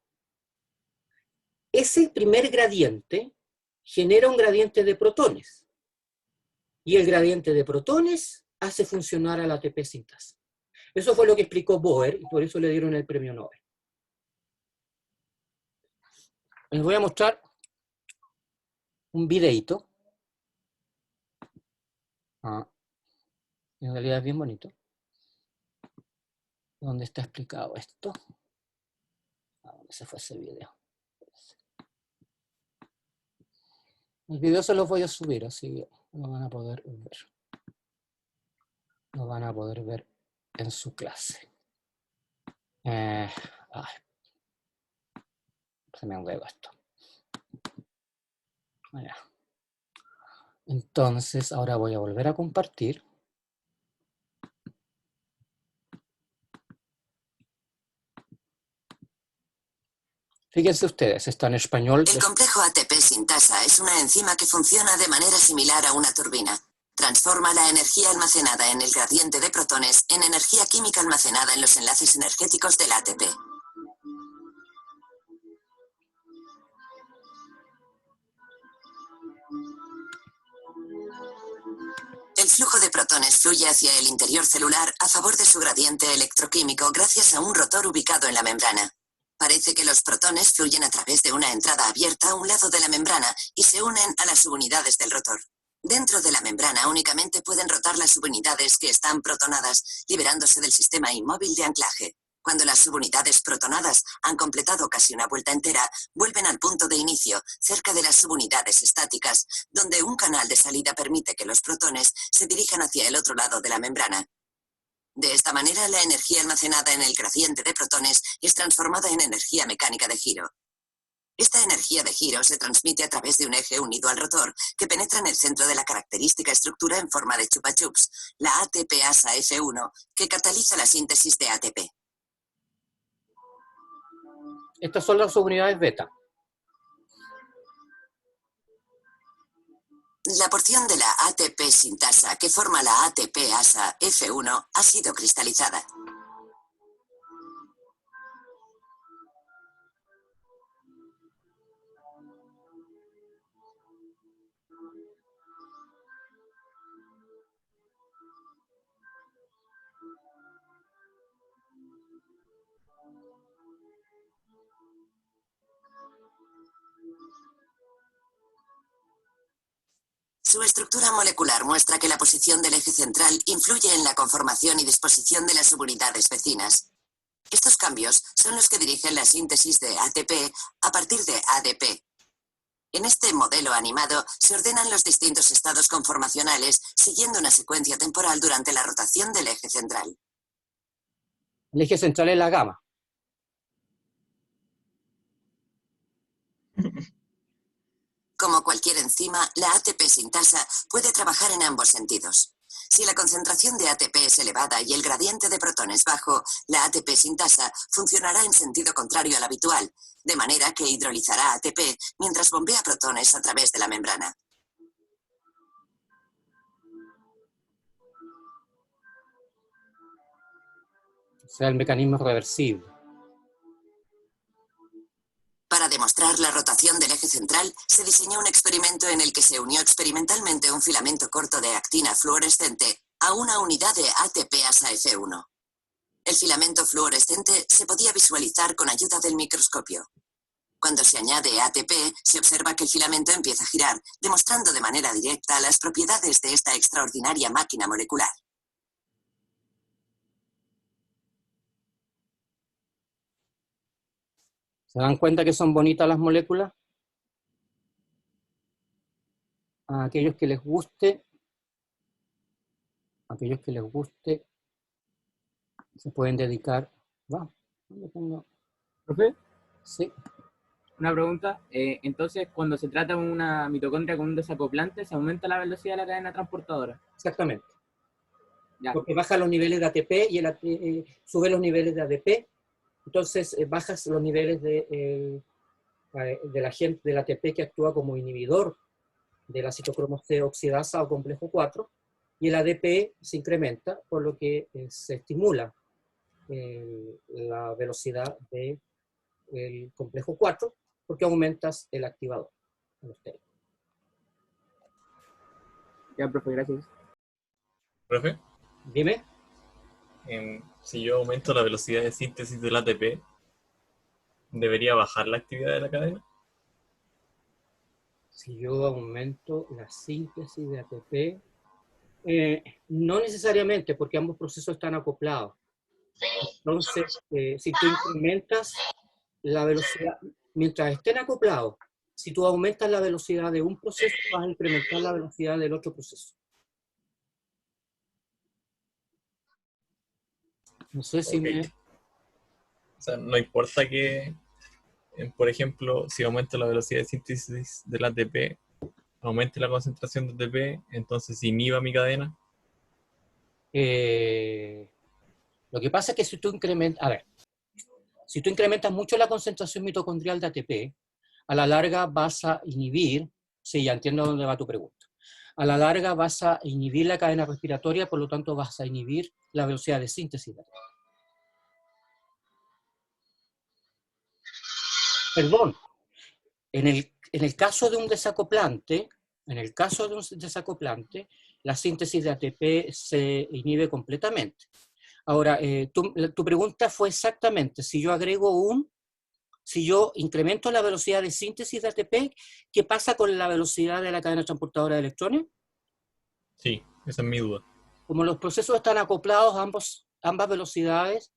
Ese primer gradiente genera un gradiente de protones, y el gradiente de protones hace funcionar a la ATP sintasa. Eso fue lo que explicó Bohr, y por eso le dieron el premio Nobel. Les voy a mostrar un videito. En realidad es bien bonito, donde está explicado esto. ¿Dónde se fue ese video? El video se los voy a subir, así que lo van a poder ver. Lo van a poder ver en su clase. Se me enredó esto. Allá. Entonces, ahora voy a volver a compartir. Fíjense ustedes, está en español. El complejo ATP sintasa es una enzima que funciona de manera similar a una turbina. Transforma la energía almacenada en el gradiente de protones en energía química almacenada en los enlaces energéticos del ATP. El flujo de protones fluye hacia el interior celular a favor de su gradiente electroquímico gracias a un rotor ubicado en la membrana. Parece que los protones fluyen a través de una entrada abierta a un lado de la membrana y se unen a las subunidades del rotor. Dentro de la membrana únicamente pueden rotar las subunidades que están protonadas, liberándose del sistema inmóvil de anclaje. Cuando las subunidades protonadas han completado casi una vuelta entera, vuelven al punto de inicio, cerca de las subunidades estáticas, donde un canal de salida permite que los protones se dirijan hacia el otro lado de la membrana. De esta manera, la energía almacenada en el gradiente de protones es transformada en energía mecánica de giro. Esta energía de giro se transmite a través de un eje unido al rotor que penetra en el centro de la característica estructura en forma de chupa chups, la ATPasa F1, que cataliza la síntesis de ATP. Estas son las subunidades beta. La porción de la ATP sintasa que forma la ATPasa F1 ha sido cristalizada. Su estructura molecular muestra que la posición del eje central influye en la conformación y disposición de las subunidades vecinas. Estos cambios son los que dirigen la síntesis de ATP a partir de ADP. En este modelo animado se ordenan los distintos estados conformacionales siguiendo una secuencia temporal durante la rotación del eje central. El eje central es la gama. Como cualquier enzima, la ATP sintasa puede trabajar en ambos sentidos. Si la concentración de ATP es elevada y el gradiente de protones bajo, la ATP sintasa funcionará en sentido contrario al habitual, de manera que hidrolizará ATP mientras bombea protones a través de la membrana. O sea, el mecanismo es reversible. Para demostrar la rotación del eje central, se diseñó un experimento en el que se unió experimentalmente un filamento corto de actina fluorescente a una unidad de ATP-asa F1. El filamento fluorescente se podía visualizar con ayuda del microscopio. Cuando se añade ATP, se observa que el filamento empieza a girar, demostrando de manera directa las propiedades de esta extraordinaria máquina molecular. ¿Se dan cuenta que son bonitas las moléculas? A aquellos que les guste, se pueden dedicar. ¿Va? ¿Dónde tengo? ¿Profe? Sí. Una pregunta. Entonces, cuando se trata de una mitocondria con un desacoplante, ¿se aumenta la velocidad de la cadena transportadora? Exactamente. Ya. Porque baja los niveles de ATP y sube los niveles de ADP. Entonces, bajas los niveles del ATP que actúa como inhibidor de la citocromo C oxidasa o complejo 4, y el ADP se incrementa, por lo que se estimula la velocidad del complejo 4, porque aumentas el activador. Ya, profe, gracias. ¿Profe? Dime. Si yo aumento la velocidad de síntesis del ATP, ¿debería bajar la actividad de la cadena? Si yo aumento la síntesis de ATP, no necesariamente, porque ambos procesos están acoplados. Entonces, si tú incrementas la velocidad, mientras estén acoplados, si tú aumentas la velocidad de un proceso, vas a incrementar la velocidad del otro proceso. No sé si Okay. O sea, no importa que, por ejemplo, si aumento la velocidad de síntesis del ATP, aumente la concentración de ATP, entonces inhiba mi cadena. Lo que pasa es que si tú incrementas mucho la concentración mitocondrial de ATP, a la larga vas a inhibir, sí, ya entiendo dónde va tu pregunta, a la larga vas a inhibir la cadena respiratoria, por lo tanto vas a inhibir la velocidad de síntesis de ATP. Perdón, en el caso de un desacoplante, la síntesis de ATP se inhibe completamente. Ahora, tu pregunta fue exactamente, si yo incremento la velocidad de síntesis de ATP, ¿qué pasa con la velocidad de la cadena transportadora de electrones? Sí, esa es mi duda. Como los procesos están acoplados, ambas velocidades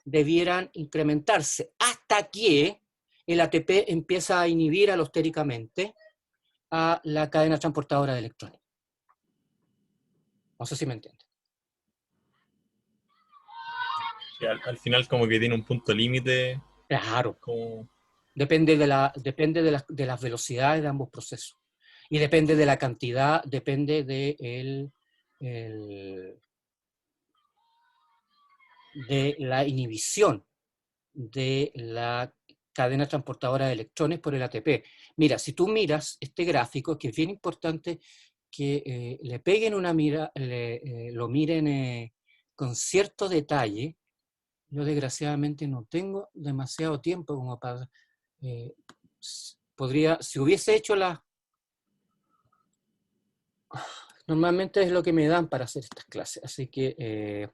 debieran incrementarse hasta que el ATP empieza a inhibir alostéricamente a la cadena transportadora de electrones. No sé si me entiende. Sí, al final como que tiene un punto límite. Claro. Como... Depende de las velocidades de ambos procesos. Y depende de la cantidad, depende de la inhibición de la cadena transportadora de electrones por el ATP. Mira, si tú miras este gráfico, que es bien importante que le peguen una mira, lo miren con cierto detalle. Yo desgraciadamente no tengo demasiado tiempo como para... si hubiese hecho normalmente es lo que me dan para hacer estas clases, así que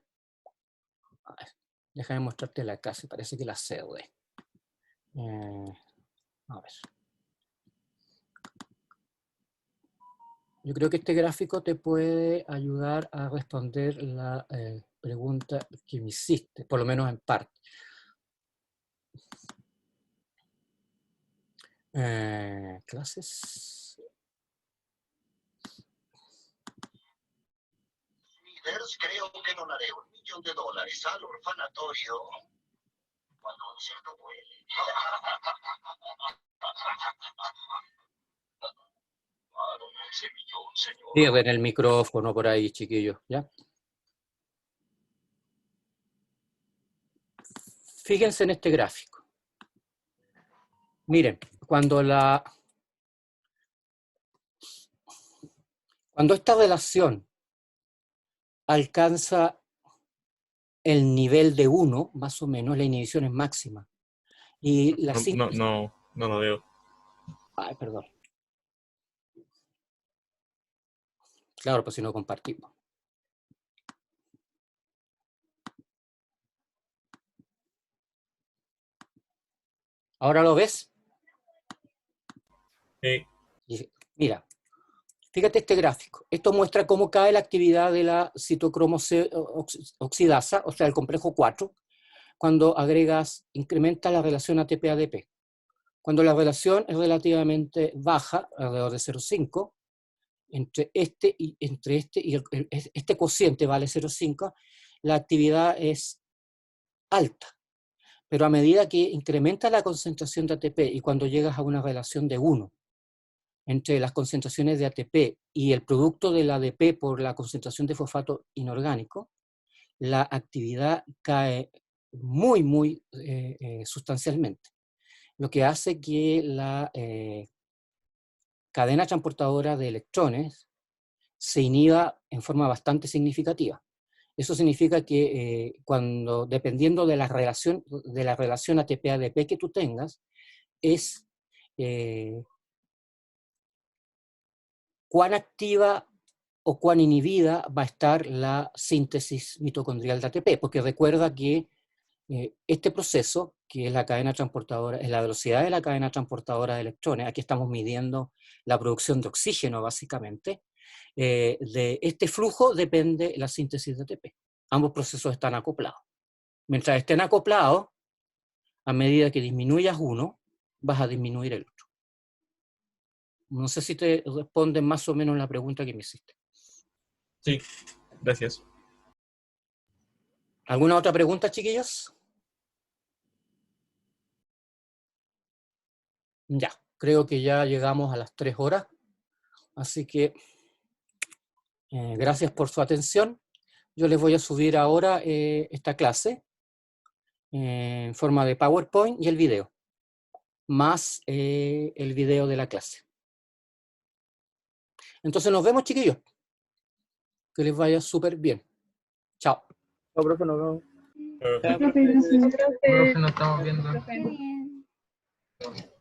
déjame mostrarte la clase, parece que la COD. A ver. Yo creo que este gráfico te puede ayudar a responder la pregunta que me hiciste, por lo menos en parte. Clases. Creo que donaré $1.000.000 al orfanatorio cuando un cerdo vuele. Cierren el micrófono por ahí, chiquillos, ¿ya? Fíjense en este gráfico. Miren, cuando esta relación alcanza el nivel de 1, más o menos, la inhibición es máxima. Y la síntesis... No lo veo. Ay, perdón. Claro, pues si no compartimos. ¿Ahora lo ves? Sí. Mira, fíjate este gráfico. Esto muestra cómo cae la actividad de la citocromo C oxidasa, o sea, el complejo 4, cuando incrementa la relación ATP-ADP. Cuando la relación es relativamente baja, alrededor de 0,5, entre este y este cociente vale 0,5, la actividad es alta. Pero a medida que incrementa la concentración de ATP y cuando llegas a una relación de 1 entre las concentraciones de ATP y el producto del ADP por la concentración de fosfato inorgánico, la actividad cae muy sustancialmente. Lo que hace que la cadena transportadora de electrones se inhiba en forma bastante significativa. Eso significa que dependiendo de la relación ATP-ADP que tú tengas, es cuán activa o cuán inhibida va a estar la síntesis mitocondrial de ATP, porque recuerda que este proceso, que es la cadena transportadora, es la velocidad de la cadena transportadora de electrones, aquí estamos midiendo la producción de oxígeno básicamente, de este flujo depende la síntesis de ATP. Ambos procesos están acoplados. Mientras estén acoplados, a medida que disminuyas uno, vas a disminuir el otro. No sé si te responden más o menos la pregunta que me hiciste. Sí, gracias. ¿Alguna otra pregunta, chiquillos? Ya, creo que ya llegamos a las 3 horas, así que gracias por su atención. Yo les voy a subir ahora esta clase en forma de PowerPoint y el video, más el video de la clase. Entonces nos vemos, chiquillos. Que les vaya súper bien. Chao. No, profe, nos vemos. Eh, Profe, nos estamos viendo. Profe.